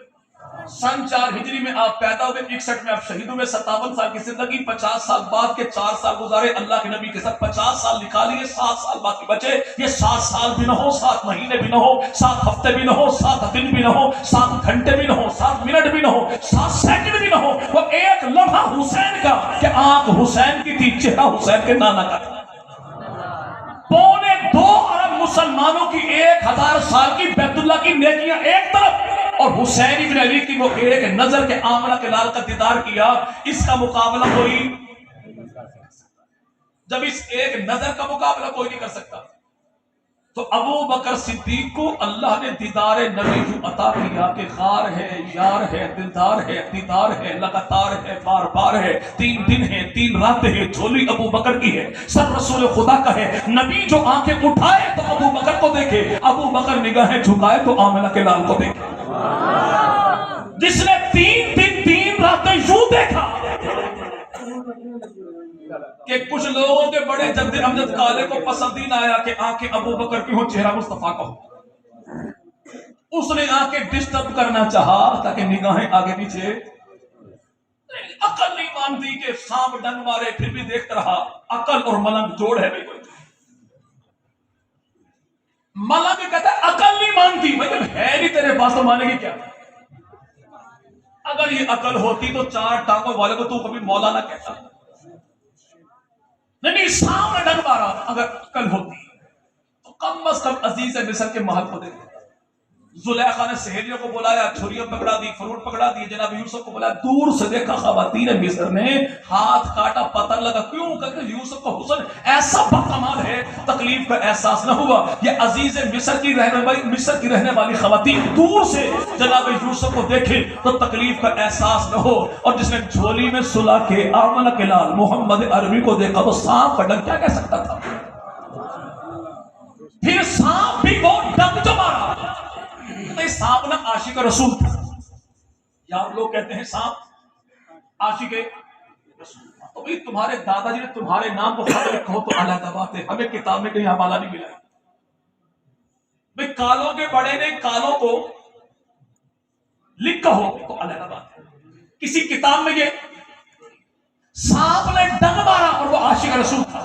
سن 4 ہجری میں آپ پیدا ہوئے، 61 میں آپ شہید ہوئے. 57 سال کی زندگی، 50 سال بعد کے 4 سال گزارے اللہ کے نبی کے ساتھ. 50 سال نکالیے، 7 سال باقی بچے. یہ 7 سال بھی نہ ہو، 7 مہینے بھی نہ ہو، 7 ہفتے بھی نہ ہو، 7 دن بھی نہ ہو، 7 گھنٹے بھی نہ ہو، 7 منٹ بھی نہ ہو، 7 سیکنڈ بھی نہ ہو. وہ ایک لمحہ حسین کا کہ آنکھ حسین کی تھی، چہرہ حسین کے نانا کا تھا. 2.25 ارب مسلمانوں کی 1000 سال کی بیت اللہ کی نیکیاں ایک طرف، اور حسین ابن علی کی وہ ایک نظر کے آمنہ کے لال کا دیدار کیا. اس کا مقابلہ کوئی، جب اس ایک نظر کا مقابلہ کوئی نہیں کر سکتا، تو ابو بکر صدیق کو اللہ نے دیدار نبی جو عطا کیا کہ غار ہے، یار ہے، دلدار ہے، دیدار ہے، لگاتار ہے، بار بار ہے، 3 دن ہے، 3 راتیں ہے، جھولی ابو بکر کی ہے، سر رسول خدا کا ہے۔ نبی جو آنکھیں اٹھائے تو ابو بکر کو دیکھے، ابو بکر نگاہیں جھکائے تو آمنہ کے لال کو دیکھے۔ جس نے 3 دن 3 راتیں یوں دیکھا کہ کچھ لوگوں کے بڑے جد امجد کالے کو پسند ہی نہ آیا کہ آنکھیں ابو بکر کی ہوں، چہرہ مصطفیٰ کا ہو، اس نے آنکھیں ڈسٹرب کرنا چاہا تاکہ نگاہیں آگے پیچھے، عقل نہیں مانتی کہ سانپ ڈنگ مارے پھر بھی دیکھتا رہا۔ عقل اور ملنگ جوڑ ہے بھائی، ملنگ کہتا ہے عقل نہیں مانتی، بھائی جب ہے نہیں تیرے پاس تو مانے گی کیا؟ اگر یہ عقل ہوتی تو 4 ٹانگوں والے کو تو کبھی مولانا کہتا نہیں، سامنے ڈنگ مارا۔ اگر عقل ہوتی تو کم از کم عزیز مصر کے محل کو دیکھتے۔ زلیخا نے سہیلیوں کو بلایا، چھریاں پکڑا دی، فروٹ پکڑا دی، جناب یوسف کو بلایا، دور سے دیکھا خواتین مصر نے، ہاتھ کاٹا، پتہ لگا، کیوں؟ کہ یوسف کا حسن ایسا بکمال ہے، تکلیف کا احساس نہ ہوا۔ یہ عزیز مصر کی مصر کی رہنے والی خواتین دور سے جناب یوسف کو دیکھے تو تکلیف کا احساس نہ ہو، اور جس نے جھولی میں سلا کے آمنہ کے لال محمد عربی کو دیکھا تو سانپ کا ڈنگ کیا کہہ سکتا تھا؟ پھر سانپ بھی وہ ڈنگ جو مارا، سانپ نہ عاشق رسول تھا۔ یار لوگ کہتے ہیں سانپ عاشق رسول تھا، تو بھئی تمہارے دادا جی نے تمہارے نام کو خط لکھا ہو تو علیحدہ بات ہے، ہمیں کتاب میں کہیں حوالہ نہیں ملا ہے۔ بھئی کالوں کے بڑے نے کالوں کو لکھا ہو تو علیحدہ بات ہے، کسی کتاب میں یہ سانپ نے ڈنگ مارا اور وہ عاشق رسول تھا،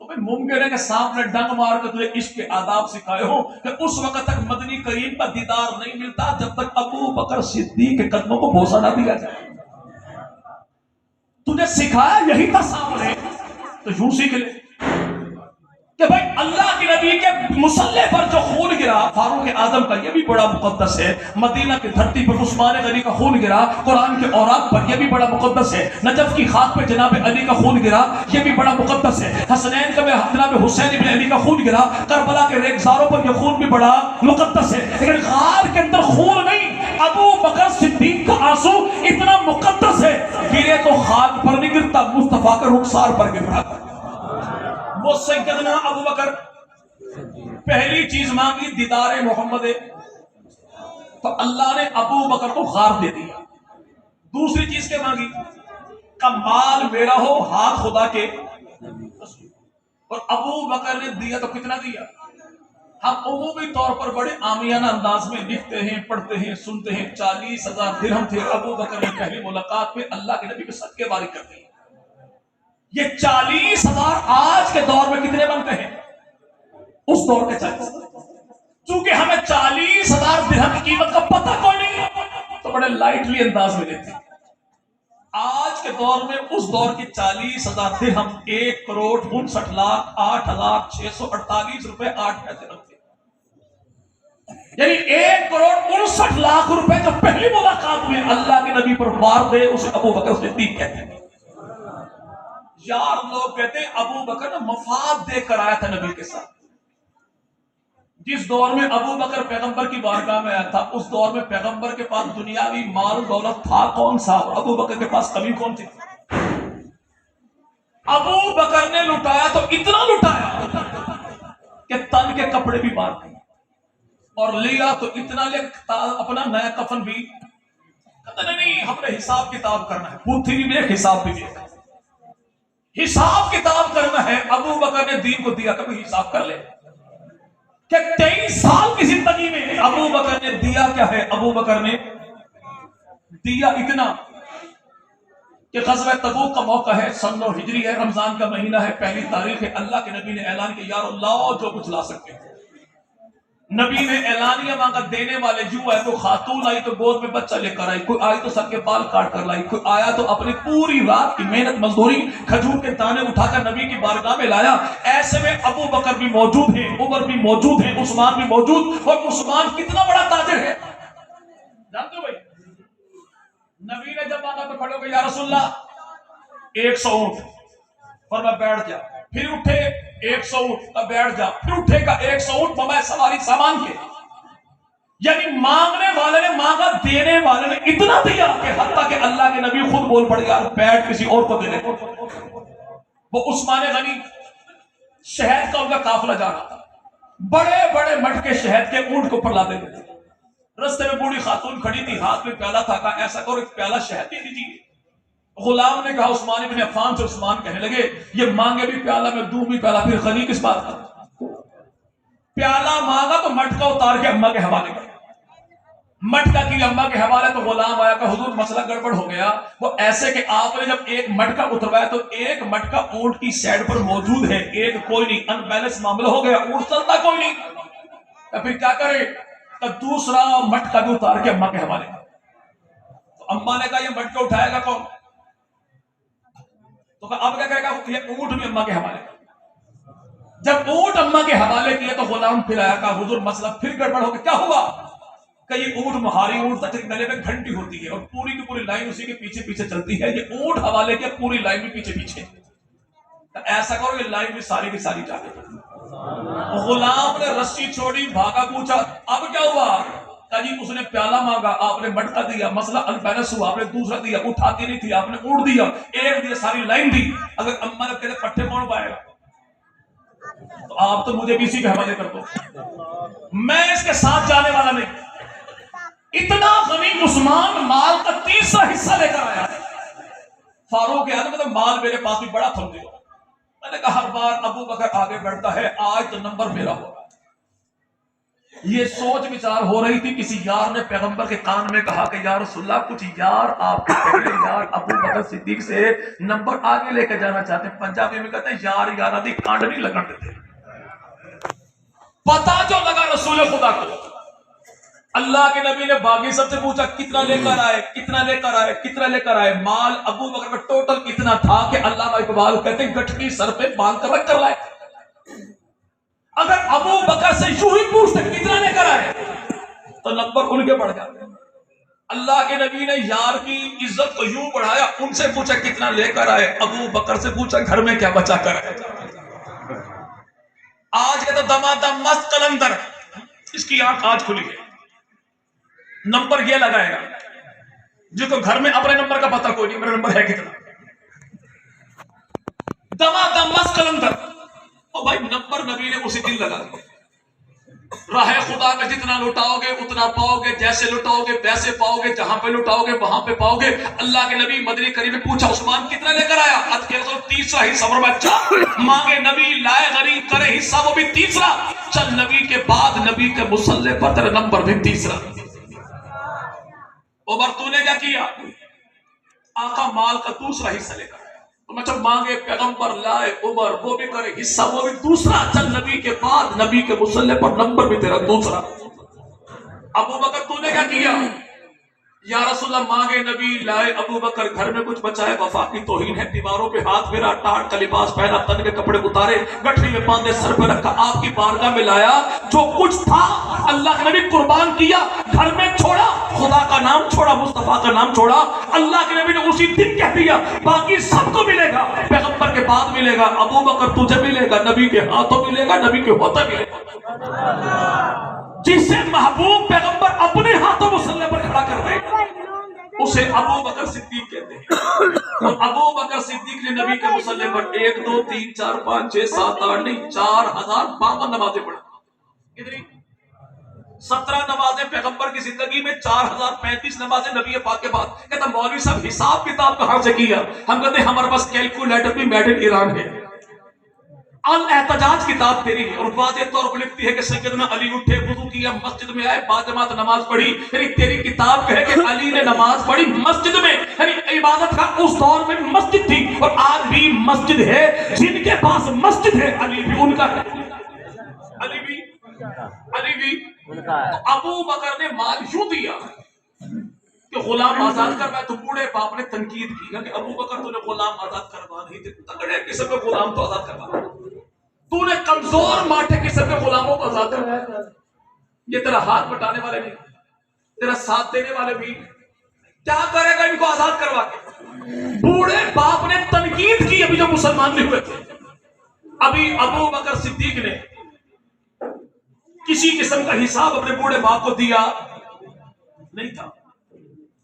تو بھئی ممکن ہے کہ سانپ نے ڈنگ مار کے تجھے عشق کے آداب سکھائے ہو کہ اس وقت تک مدنی کریم کا دیدار نہیں ملتا جب تک ابو بکر صدیق کے قدموں کو بوسہ نہ دیا جائے۔ تجھے سکھایا یہی تھا سانپ نے، تو یوں سیکھ لے کہ بھائی اللہ کے نبی کے مصلے پر جو خون گرا فاروق اعظم کا، یہ بھی بڑا مقدس ہے۔ مدینہ کی دھرتی پر عثمان غنی کا خون گرا قرآن کے اوراق پر، یہ بھی بڑا مقدس ہے۔ نجف کی خاک پہ جناب علی کا خون گرا، یہ بھی بڑا مقدس ہے۔ حسنین کا جناب حسین ابن علی کا خون گرا، کربلا کے ریگزاروں پر یہ خون بھی بڑا مقدس ہے۔ لیکن غار کے اندر خون نہیں، ابو بکر صدیق کا آنسو اتنا مقدس ہے، گرے تو خاک پر نہیں گرتا، مصطفیٰ کے رخسار پر گر رہا۔ وہ سیدنا ابو بکر پہلی چیز مانگی دیدار محمد، تو اللہ نے ابو بکر کو غار دے دیا۔ دوسری چیز کیا مانگی؟ کہ مال میرا ہو، ہاتھ خدا کے، اور ابو بکر نے دیا تو کتنا دیا؟ ہم عمومی طور پر بڑے عامیانہ انداز میں لکھتے ہیں، پڑھتے ہیں، سنتے ہیں 40,000 درہم تھے ابو بکر نے پہلی ملاقات میں اللہ کے نبی کے صدقے باری کر دی۔ یہ 40,000 آج کے دور میں کتنے بنتے ہیں؟ اس دور کے 40,000۔ چونکہ ہمیں 40,000 درہم کی قیمت کا پتہ کوئی نہیں تو بڑے لائٹلی انداز میں لیتے ہیں۔ آج کے دور میں اس دور کی 40,000 درہم 1,59,08,648 روپے 8 پیسے رکھتے ہیں۔ یعنی 1,59,00,000 روپے جو پہلی ملاقات میں اللہ کے نبی پر وار دے اسے ابو بکر صدیق کہتے ہیں۔ یار لوگ کہتے ہیں ابو بکر نے مفاد دے کر آیا تھا نبی کے ساتھ۔ جس دور میں ابو بکر پیغمبر کی بارگاہ میں آیا تھا اس دور میں پیغمبر کے پاس دنیاوی مال دولت تھا کون سا؟ ابو بکر کے پاس کمی کون تھی؟ ابو بکر نے لٹایا تو اتنا لٹایا کہ تن کے کپڑے بھی باندھ دیے، اور لیا تو اتنا لیا اپنا نیا کفن بھی۔ کہتے نہیں ہم نے حساب کتاب کرنا ہے، بوتھی بھی دیکھ حساب بھی دیکھ، حساب کتاب کرنا ہے۔ ابو بکر نے دین کو دیا، کبھی حساب کر لے کہ 23 سال کی زندگی میں ابو بکر نے دیا کیا ہے؟ ابو بکر نے دیا اتنا کہ غزوہ تبوک کا موقع ہے، سن 9 ہجری ہے، رمضان کا مہینہ ہے، پہلی تاریخ ہے، اللہ کے نبی نے اعلان کیا یا اللہ جو کچھ لا سکتے ہیں۔ نبی نے اعلانیہ مانگا، دینے والے یوں ہے، کوئی خاتون آئی تو گود میں بچہ لے کر آئی، کوئی آئی تو سر کے بال کاٹ کر لائی، کوئی آیا تو اپنی پوری رات کی محنت مزدوری کھجور کے دانے اٹھا کر نبی کی بارگاہ میں لایا۔ ایسے میں ابو بکر بھی موجود ہیں، عمر بھی موجود ہیں، عثمان بھی موجود، اور عثمان کتنا بڑا تاجر ہے جانتے ہو بھائی؟ نبی نے جب مانگا تو کھڑے ہو گئے یا رسول اللہ 100 اونٹ، فرمایا بیٹھ جا۔ پھر اٹھے 100 اونٹ، اب بیٹھ جا، پھر اٹھے گا 100 اونٹ میں سواری سامان کے، یعنی مانگنے والے نے مانگا، دینے والے نے اتنا دیا کہ حتیٰ کہ اللہ کے نبی خود بول پڑے یار بیٹھ کسی اور کو دینے کو۔ وہ عثمان غنی شہد کا ان کا قافلہ جا رہا تھا، بڑے بڑے مٹکے شہد کے اونٹ کے اوپر لاتے تھے، رستے میں بوڑھی خاتون کھڑی تھی، ہاتھ میں پیالہ تھا، کہا ایسا کرو ایک پیالہ شہد دے دیجیے۔ غلام نے کہا عثمان بن عفان سے، عثمان کہنے لگے یہ مانگے بھی پیالہ میں دوں بھی پیالہ، پھر غنی کس بات کا؟ پیالہ مانگا تو مٹکا اتار کے اماں کے حوالے کر، مٹکا کی اماں کے حوالے، تو غلام آیا کہ حضور مسئلہ گڑبڑ ہو گیا، وہ ایسے کہ آپ نے جب ایک مٹکا اتروایا تو ایک مٹکا اونٹ کی سائڈ پر موجود ہے، ایک کوئی نہیں، ان بیلنس معاملہ ہو گیا، اونٹ چلتا کوئی نہیں، تو پھر کیا کرے؟ تو دوسرا مٹکا بھی اتار کے اماں کے حوالے کر۔ تو اماں نے کہا یہ مٹکا اٹھائے گا کون؟ تو کہا اب کیا کرے گا؟ یہ اونٹ بھی اماں کے حوالے کر۔ جب اونٹ اماں کے حوالے کیے تو غلام پھر آیا، کہا حضور مسئلہ پھر گڑبڑ ہو گیا، کیا ہوا؟ کہ یہ اونٹ مہاری اونٹ تک گلے میں گھنٹی ہوتی ہے اور پوری کی پوری لائن اسی کے پیچھے پیچھے چلتی ہے، یہ اونٹ حوالے کے پوری لائن بھی پیچھے پیچھے، ایسا کرو یہ لائن بھی ساری کی ساری جا کے۔ غلام نے رسی چھوڑی، بھاگا، پوچھا اب کیا ہوا؟ کہ جی اس نے پیالہ مانگا، آپ نے مٹکا دیا، مسئلہ انبیلنس ہوا، آپ نے دوسرا دیا، اٹھاتی نہیں تھی، آپ نے اونٹ دیا، ایک دیا، ساری لائن دی، اگر اماں نے کہتے پٹھے کون پائے گا؟ تو آپ تو مجھے بھی اسی کے حوالے کر دو، میں اس کے ساتھ جانے والا نہیں۔ اتنا غنی عثمان مال کا تیسرا حصہ لے کر آیا، فاروق اعظم نے مال میرے پاس بھی بڑا تھم دیا، میں نے کہا ہر بار ابو بکر آگے بڑھتا ہے، آج تو نمبر میرا ہوگا۔ یہ سوچ وچار ہو رہی تھی، کسی یار نے پیغمبر کے کان میں کہا کہ یا رسول اللہ کچھ یار آپ کے پہلے یار ابو بکر صدیق سے نمبر آگے لے کے جانا چاہتے ہیں، پنجابی میں کہتے ہیں یار یارہ دی کانڈ نہیں لگن دیتے۔ پتا جو لگا رسول خدا کو، اللہ کے نبی نے باغی سب سے پوچھا کتنا لے کر آئے، کتنا لے کر آئے، کتنا لے کر آئے؟ مال ابو بکر کا ٹوٹل اتنا تھا کہ علامہ اقبال کہتے ہیں گٹھی سر پہ باندھ کر رکھ کر لائے۔ اگر ابو بکر سے یوں ہی پوچھتے کتنا لے کر آئے تو نمبر ان کے بڑھ جاتے۔ اللہ کے نبی نے یار کی عزت کو یوں بڑھایا، ان سے پوچھا کتنا لے کر آئے، ابو بکر سے پوچھا گھر میں کیا بچا کر آئے۔ آج کے تو دمادم مست قلندر، اس کی آنکھ آج کھلی ہے، نمبر یہ لگائے گا جس کو گھر میں اپنے نمبر کا پتہ کوئی نہیں، میرا نمبر ہے کتنا، دمادم مست قلندر۔ اور بھائی نمبر نبی نے اسی دن لگا دیا، راہ خدا میں جتنا لٹاؤ گے اتنا پاؤ گے، جیسے لٹاؤ گے ویسے پاؤ گے، جہاں پہ لٹاؤ گے وہاں پہ پاؤ گے۔ اللہ کے نبی مدنی کریم نے پوچھا عثمان کتنا لے کر آیا؟ اد کے تو تیسرا حصہ، فرمایا چل مانگے نبی لائے غریب کرے حصہ وہ بھی تیسرا، چل نبی کے بعد نبی کے مصلی پر تیرا نمبر بھی تیسرا۔ عمر تو نے کیا کیا؟ آقا مال کا دوسرا حصہ لے کر آیا، تو میں جب مانگے پیغمبر لائے عمر وہ بھی کرے حصہ وہ بھی دوسرا، چل نبی کے بعد نبی کے مصلی پر نمبر بھی تیرا دوسرا۔ ابو بکر تو نے کیا کیا؟ یا رسول اللہ مانگے نبی لائے ابو بکر گھر میں کچھ بچائے، وفا کی توہین ہے، دیواروں پہ ہاتھ پھیرا، ٹاٹ کا لباس پہنا، تن کے کپڑے اتارے، گٹھری میں باندھے، سر پہ رکھا، آپ کی بارگاہ میں لایا، جو کچھ تھا اللہ کے نبی قربان کیا، گھر میں چھوڑا، خدا کا نام چھوڑا، مصطفیٰ کا نام چھوڑا۔ اللہ کے نبی نے اسی دن کہہ دیا باقی سب کو ملے گا، پیغمبر کے بعد ملے گا، ابو بکر تجھے ملے گا، نبی کے ہاتھوں ملے گا، نبی کے ہوتے ملے گا۔ جسے محبوب پیغمبر اپنے ہاتھوں مصلی پر کھڑا کر دے اسے ابو بکر صدیق کہتے ہیں۔ اور ابو بکر صدیق نے نبی کے مصلی پر 1 2 3 4 5 6 7 8 نہیں 4052 نمازیں پڑھی، کتنی؟ 17 نمازیں پیغمبر کی زندگی میں، 4035 نمازیں نبی پاک کے بعد۔ کہتا مولوی صاحب حساب کتاب کہاں سے کیا؟ ہم کہتے ہیں ہمارے پاس کیلکولیٹر بھی میڈ ان ایران ہے۔ الاحتجاج کتاب تیری ہے اور واضح طور پر لکھتی ہے کہ سیدنا علی اٹھے، وضو کیا، مسجد میں آئے، باجماعت نماز پڑھی، یعنی تیری کتاب کہے کہ علی نے نماز پڑھی مسجد میں، یعنی عبادت کا اس دور میں مسجد تھی، اور آج بھی مسجد ہے، جن کے پاس مسجد ہے علی بھی ان کا ہے، علی بھی ابو بکر نے مال یوں دیا کہ غلام آزاد کروا، تو بوڑھے باپ نے تنقید کی کہ ابو بکر تو نے غلام آزاد کروا نہیں تھے، تگڑے قسم کے غلام تو آزاد کروا، تو نے کمزور ماٹھے قسم کے غلاموں کو آزاد کروایا، یہ تیرا ہاتھ بٹانے والے نہیں، تیرا ساتھ دینے والے بھی، کیا کرے گا ان کو آزاد کروا کے؟ بوڑھے باپ نے تنقید کی ابھی جو مسلمان نہیں ہوئے تھے، ابھی ابو بکر صدیق نے کسی قسم کا حساب اپنے بوڑھے باپ کو دیا نہیں تھا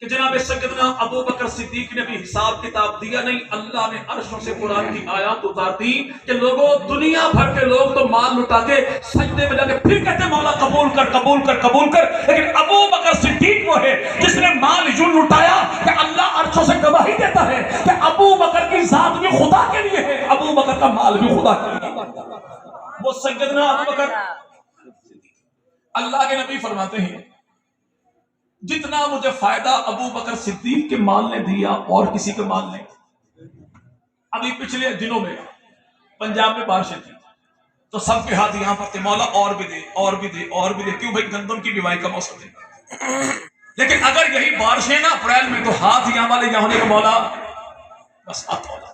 کہ جناب سیدنا ابو بکر صدیق نے بھی حساب کتاب دیا نہیں. اللہ نے عرشوں سے قرآن کی آیات اتار دی کہ لوگوں دنیا بھر کے لوگ تو مال لٹا کے سجدے میں لگے پھر کہتے مولا قبول کر قبول کر قبول کر, لیکن ابو بکر صدیق وہ ہے جس نے مال یوں لٹایا کہ اللہ عرشوں سے گواہی دیتا ہے کہ ابو بکر کی ذات بھی خدا کے لیے ہے, ابو بکر کا مال بھی خدا کے لیے. وہ سیدنا ابو بکر, اللہ کے نبی فرماتے ہیں جتنا مجھے فائدہ ابو بکر صدیق کے مال نے دیا اور کسی کے مال نے. ابھی پچھلے دنوں میں پنجاب میں بارشیں تھی تو سب کے ہاتھ یہاں پر تھے مولا اور بھی دے اور بھی دے اور بھی دے, کیوں بھائی گندم کی بیوائی کا موسم ہے. لیکن اگر یہی بارشیں نا اپریل میں تو ہاتھ یہاں والے یہاں ہونے کا مولا بس ہاتھ والا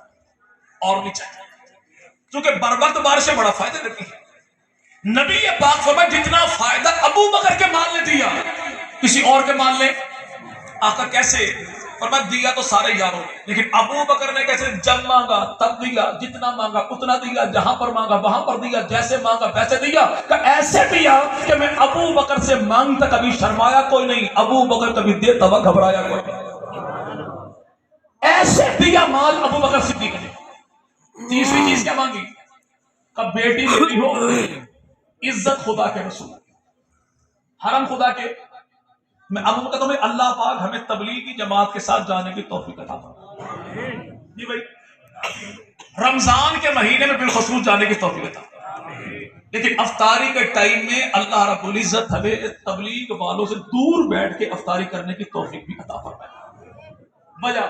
اور نہیں چاہیے, کیونکہ بر وقت بارشیں بڑا فائدہ دیتی ہیں. نبی پاک فرمایا جتنا فائدہ ابو بکر کے مال نے دیا کسی اور کے مال نے. آقا کیسے؟ فرمایا دیا تو سارے یاروں نے, لیکن ابو بکر نے کیسے؟ جب مانگا تب دیا, جتنا مانگا اتنا دیا, جہاں پر مانگا وہاں پر دیا, جیسے مانگا ویسے دیا. کہ ایسے دیا کہ میں ابو بکر سے مانگتا کبھی شرمایا کوئی نہیں, ابو بکر کبھی دیتا ہوا گھبرایا کوئی نہیں. ایسے دیا مال ابو بکر صدیق نے. تیسری چیز کیا مانگی؟ کہ بیٹی میری ہو عزت خدا کے رسول, حرم خدا کے. میں اب کہتا ہوں اللہ پاک ہمیں تبلیغی جماعت کے ساتھ جانے کی توفیق عطا فرمائے. جی بھائی رمضان کے مہینے میں بالخصوص جانے کی توفیق عطا فرمائے, لیکن افطاری کے ٹائم میں اللہ رب العزت ہمیں تبلیغ والوں سے دور بیٹھ کے افطاری کرنے کی توفیق بھی عطا فرمائے. وجہ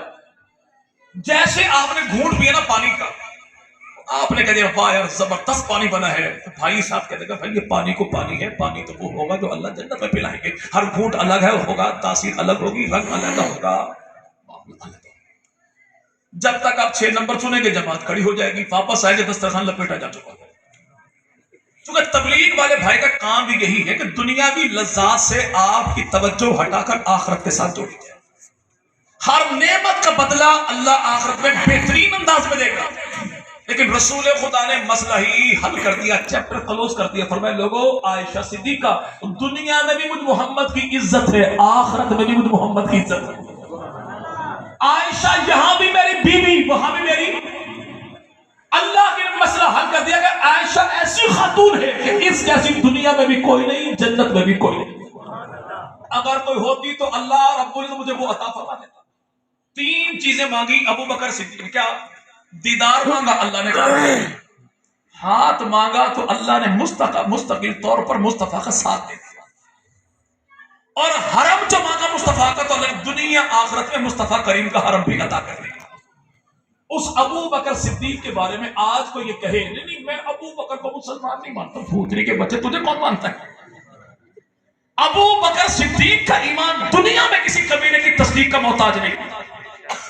جیسے آپ نے گھونٹ پیا نا پانی کا, آپ نے کہہ دیا واہ یار زبردست پانی بنا ہے, تو بھائی صاحب کہتے گا بھائی یہ پانی کو پانی ہے, پانی تو وہ ہوگا جو اللہ جنت میں پلائیں گے, ہر گھونٹ الگ ہے ہوگا, تاثیر الگ ہوگی, رنگ الگ ہوگا. جب تک آپ 6 نمبر سنیں گے جماعت کھڑی ہو جائے گی, واپس آئے گے دسترخوان لپیٹا جا چکا ہے. کیونکہ تبلیغ والے بھائی کا کام بھی یہی ہے کہ دنیاوی لذات سے آپ کی توجہ ہٹا کر آخرت کے ساتھ جوڑی جائے. ہر نعمت کا بدلہ اللہ آخرت میں بہترین انداز میں دے گا. لیکن رسول خدا نے مسئلہ ہی حل کر دیا, چیپٹر کلوز کر دیا. فرمایا لوگوں عائشہ صدیقہ دنیا میں بھی مجھ محمد کی عزت ہے, آخرت میں بھی مجھ محمد کی عزت ہے. عائشہ یہاں بھی میری بیوی وہاں بھی میری. اللہ نے مسئلہ حل کر دیا کہ عائشہ ایسی خاتون ہے کہ اس جیسی دنیا میں بھی کوئی نہیں, جنت میں بھی کوئی نہیں. اگر کوئی ہوتی تو اللہ رب العزت مجھے وہ عطا فرما دیتا. 3 چیزیں مانگی ابو بکر صدیق. کیا؟ دیدار مانگا, اللہ نے کہا. ہاتھ مانگا تو اللہ نے مستقل طور پر مصطفیٰ کا ساتھ دے دیا. اور حرم جو مانگا مصطفیٰ کا تو اللہ نے دنیا آخرت میں مصطفیٰ کریم کا حرم بھی عطا کر دیا. اس ابو بکر صدیق کے بارے میں آج کو یہ کہے نہیں میں ابو بکر کو مسلمان نہیں مانتا, بھوتری کے بچے تجھے کون مانتا ہے؟ ابو بکر صدیق کا ایمان دنیا میں کسی کمینے کی تصدیق کا محتاج نہیں.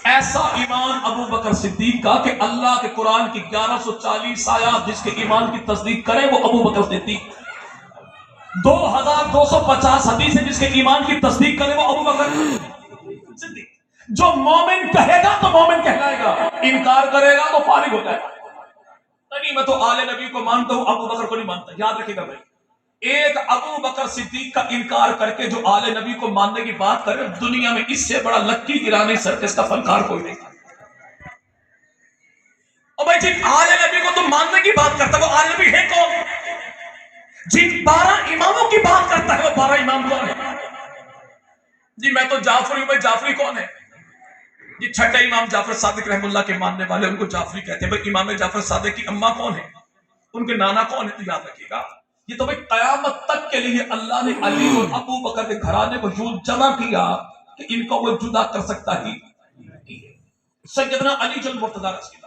ایسا ایمان ابو بکر صدیق کا کہ اللہ کے قرآن کی 1140 آیات جس کے ایمان کی تصدیق کرے وہ ابو بکر صدیق. 2250 حدیثیں جس کے ایمان کی تصدیق کرے وہ ابو بکر صدیق. جو مومن کہے گا تو مومن کہلائے گا, انکار کرے گا تو فارغ ہو جائے گا. نہیں میں تو آل نبی کو مانتا ہوں, ابو بکر کو نہیں مانتا. یاد رکھے گا بھائی, ایک ابو بکر صدیق کا انکار کر کے جو آل نبی کو ماننے کی بات کرے دنیا میں اس سے بڑا لکی گرانے سرکس کا فنکار کوئی نہیں. اور بھائی جن آل نبی کو تم ماننے کی بات کرتا ہے وہ آل نبی ہے کون؟ جن 12 اماموں کی بات کرتا ہے وہ 12 امام کون ہے؟ جی میں تو جعفری ہوں. بھائی جعفری کون ہے؟ جی چھٹے امام جعفر صادق رحم اللہ کے ماننے والے ان کو جعفری کہتے ہیں. بھائی امام جعفر صادق کی اماں کون ہے, ان کے نانا کون ہے؟ تو یاد رکھیے گا یہ تو بھائی قیامت تک کے لیے اللہ نے علی اور ابو بکر کے گھرانے کو یوں جمع کیا کہ ان کو وہ جدا کر سکتا ہی نہیں ہے. سیدنا علی جل مرتضیٰ رضی اللہ,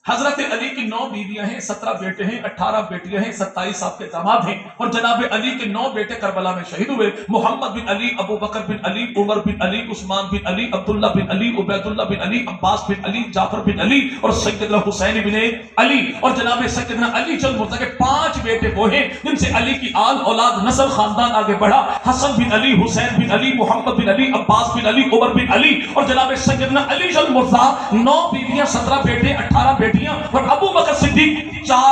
حضرت علی کی 9 بیویاں ہیں, 17 بیٹے ہیں, 18 بیٹیاں ہیں, 27 آپ کے داماد ہیں, اور جناب علی کے 9 بیٹے کربلا میں شہید ہوئے. محمد بن علی, ابو بکر بن علی, عمر بن علی, عثمان بن علی, عبداللہ بن علی, عبید اللہ بن علی, عباس بن علی, جعفر بن علی اور سیدنا حسین بن علی. اور جناب سیدنا علی جل مرتضیٰ کے 5 بیٹے وہ ہیں جن سے علی کی آل اولاد نسل خاندان آگے بڑھا. حسن بن علی, حسین بن علی, محمد بن علی, عباس بن علی, عمر بن علی. اور جناب سیدنا علی جل مرتضیٰ 9 بیویاں, 17 بیٹے, 18 بیٹے اور ابو بکر صدیق 4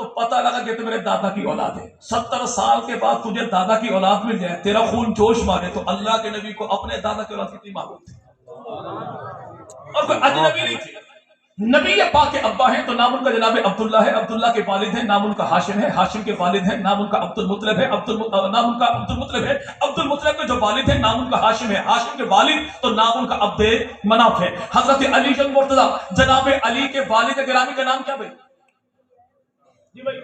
تو پتہ لگا کہ تو میرے دادا کی اولاد ہے. 70 سال کے بعد تجھے دادا کی اولاد مل جائے, تیرا خون جوش مارے, تو اللہ کے نبی کو اپنے دادا کی اولاد کتنی معلوم تھی, اور کوئی اجنبی نہیں تھی. نبی پاک کے ابا ہیں تو نام ان کا جناب عبداللہ ہے, عبداللہ کے والد ہیں نام ان کا ہاشم ہے, ہاشم کے والد ہیں نام ان کا عبد المطلب ہے, نام ان کا عبد المطلب ہے, عبد المطلب کے جو والد ہیں نام ان کا ہاشم ہے, ہاشم کے والد تو نام ان کا عبد مناف ہے. حضرت علی جن مرتضیٰ جناب علی کے والد گرامی کا نام کیا بھائی؟ جی بھائی,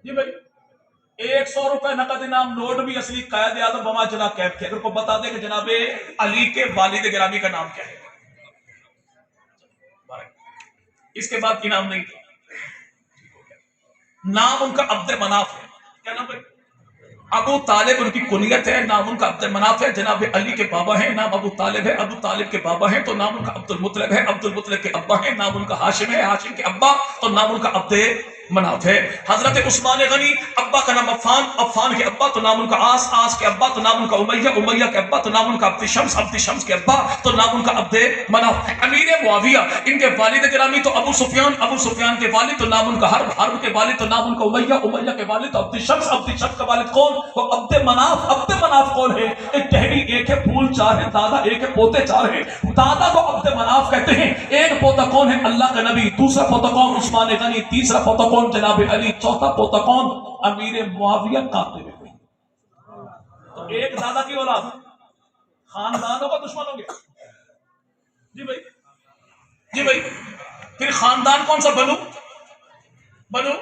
جی بھائی, 100 روپے نقد انعام نوٹ بھی اصلی قائد اعظم بما جنا کیف کے, اگر کو بتا دے کہ جناب علی کے والد گرامی کا نام کیا ہے. اس کے بعد انعام نہیں تھا. نام ان کا عبد مناف ہے. کیا نام ہے؟ ابو طالب ان کی کنیت ہے, نام ان کا عبد مناف ہے. جناب علی کے بابا ہیں, نام ابو طالب ہے. ابو طالب کے بابا ہیں تو نام ان کا عبد المطلب ہے. عبد المطلب کے ابا ہیں, نام ان کا ہاشم ہے. ہاشم کے ابا تو نام ان کا عبد مناف ہے. حضرت عثمان غنی ابا کا نام عفان, عفان کے ابا تو نام ان کا آس, آس کے ابا تو نام ان کا امیہ, امیہ کے ابا تو نام ان کا عبد شمس, عبد شمس کے ابا تو نام ان کا عبد مناف. امیر معاویہ ان کے والد گرامی تو ابو سفیان, ابو سفیان کے والد تو نام ان کا حرب, حرب کے والد تو نام ان کا امیہ, امیہ کے والد تو عبد شمس, عبد شمس کا والد کون؟ وہ عبد مناف. عبد مناف کون ہے؟ ایک ٹہنی ایک ہے, پھول 4 ہے, دادا ایک ہے, پوتے 4 ہیں. دادا کو عبد مناف کہتے ہیں. ایک پوتا کون ہے؟ اللہ کا نبی. دوسرا پوتا کون؟ عثمان غنی. تیسرا پوتا کون؟ جناب علی. چوتھا پوتا کون؟ امیر معاویہ قاتل ہے. تو ایک دادا کی اولاد, خاندانوں کا دشمن ہو گیا. جی بھائی, جی بھائی. پھر خاندان کون سا؟ بنو بنو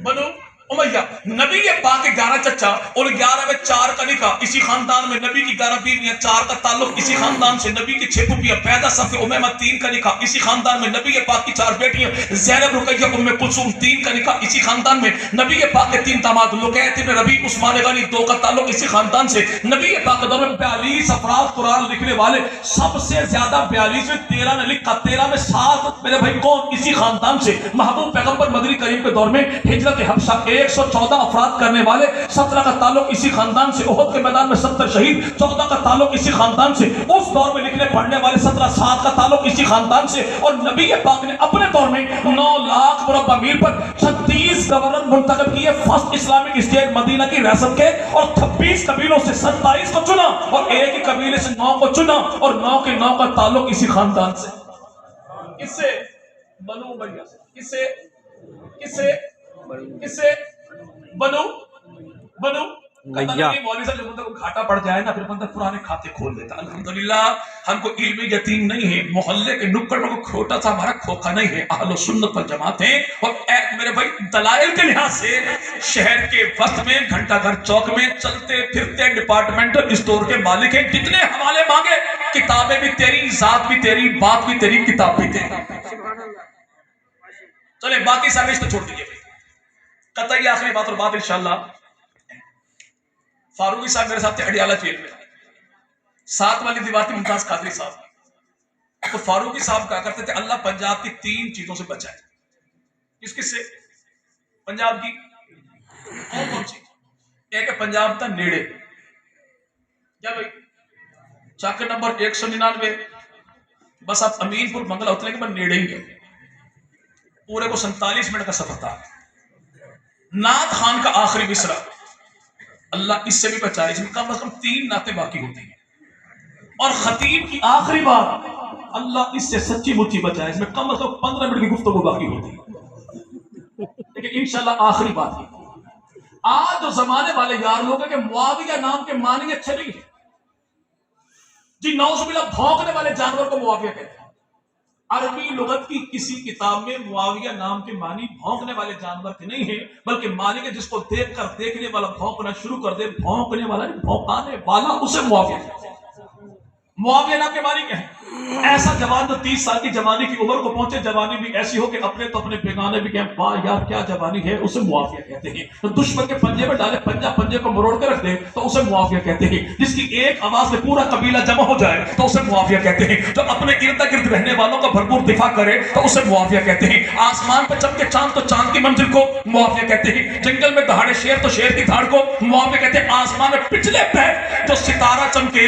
بنو امیہ. نبی پاک کے 11 چچا اور 11 میں 4 کا نکاح اسی خاندان میں. نبی کی 11 بیویاں, 4 کا تعلق اسی خاندان سے. نبی کی 6 پھوپھیاں, پیدا صف امیمہ 3 کا نکاح اسی خاندان میں. نبی پاک کی 4 بیٹیاں, زینب, رقیہ, ام کلثوم 3 کا نکاح اسی خاندان میں. نبی پاک کے 3 داماد, لقیط ابن ربیع, عثمان غنی 2 کا تعلق اسی خاندان سے. نبی پاک کے دور میں 42 افراد قرآن لکھنے والے, سب سے زیادہ 42 میں 13 نے لکھا, 13 میں 7 میرے بھائی کون؟ اسی خاندان سے. محبوب پیغمبر مدنی کریم کے دور میں ہجرت حبشہ 114 افراد کرنے والے, 17 کا تعلق اسی خاندان سے. احد کے میدان میں 70 شہید, 14 کا تعلق اسی خاندان سے. اس دور میں لکھنے پڑھنے والے 17, 7 کا تعلق اسی خاندان سے. اور نبی پاک نے اپنے دور میں 9 لاکھ مربع میل پر 36 گورنر منتخب کیے فرسٹ اسلامک اسٹیٹ مدینہ کی ریاست کے, اور 26 قبیلوں سے 27 کو چنا اور ایک ہی قبیلے سے 9 کو چنا, اور 9 کے 9 کا تعلق اسی خاندان سے. کس سے؟ بنو امیہ سے. کس سے؟ کس سے؟ کس سے؟ بنو بنو مولوی صاحب. جب بندہ کو گھاٹا پڑ جائے نا, پھر بندہ پرانے کھاتے کھول دیتا. الحمدللہ ہم کو علمی یتیم نہیں ہے, محلے کے نکڑ میں کوئی چھوٹا سا ہمارا کھوکھا نہیں ہے, اہل سنت والجماعت ہیں. اور میرے بھائی دلائل کے لحاظ سے شہر کے وسط میں گھنٹہ گھر چوک میں چلتے پھرتے ڈپارٹمنٹل اسٹور کے مالک ہیں. جتنے حوالے مانگے, کتابیں بھی تیری, ذات بھی تیری, بات بھی تیری, کتاب بھی تیری. چلے باقی سروس تو چھوڑ دیجیے. قطعی آخری بات اور بات انشاءاللہ. فاروقی صاحب میرے ساتھ تھے اڈیالہ جیل میں, 7 والی دیوار تھی ممتاز قادری صاحب. تو فاروقی صاحب کہا کرتے تھے اللہ پنجاب کی 3 چیزوں سے بچائے. کس کس سے؟ پنجاب کی کون کون سی؟ ایک ہے پنجاب تھا نیڑے. کیا بھائی؟ چاکر نمبر 199, بس آپ امین پور منگلہ اترے کے بعد نیڑے ہی گئے. پورے کو 47 منٹ کا سفر تھا. نعت خان کا آخری مصرع, اللہ اس سے بھی بچائے, اس میں کم از کم 3 نعتیں باقی ہوتی ہیں. اور خطیب کی آخری بات, اللہ اس سے سچی مچی بچائے, اس میں کم از کم 15 منٹ کی گفتگو باقی ہوتی ہے. لیکن انشاءاللہ آخری بات ہے, آج جو زمانے والے یار لوگ ہیں کہ معاویہ نام کے معنی اچھے نہیں ہیں. جی نعوذ باللہ بھونکنے والے جانور کو معاویہ کہتے ہیں. عربی لغت کی کسی کتاب میں معاویہ نام کے معنی بھونکنے والے جانور کے نہیں ہیں, بلکہ مالک ہے جس کو دیکھ کر دیکھنے والا بھونکنا شروع کر دے. بھونکنے والا نہیں, بھونکانے والا, اسے معاویہ کہتے ہیں. معاویہ نام کے معنی کیا ہے؟ ایسا جوان جو 30 سال کی جوانی کی عمر کو پہنچے, جوانی بھی ایسی ہو کہ اپنے تو اپنے بیگانے بھی کہیں واہ یار کیا جوانی ہے, اسے معاویہ کہتے ہیں. تو دشمن کے پنجے میں ڈالے, پنجے کو مروڑ کے رکھ دے تو اسے معاویہ کہتے ہیں. جس کی ایک آواز میں پورا قبیلہ جمع ہو جائے تو اسے معاویہ کہتے ہیں. جو اپنے ارد گرد رہنے والوں کا بھرپور دفاع کرے تو اسے معاویہ کہتے ہیں. آسمان پہ چمکے چاند تو چاند کی منزل کو معاویہ کہتے ہیں. جنگل میں دہاڑے شیر تو شیر کی دھاڑ کو معاویہ کہتے ہیں. آسمان میں پچھلے پہ جو ستارہ چمکے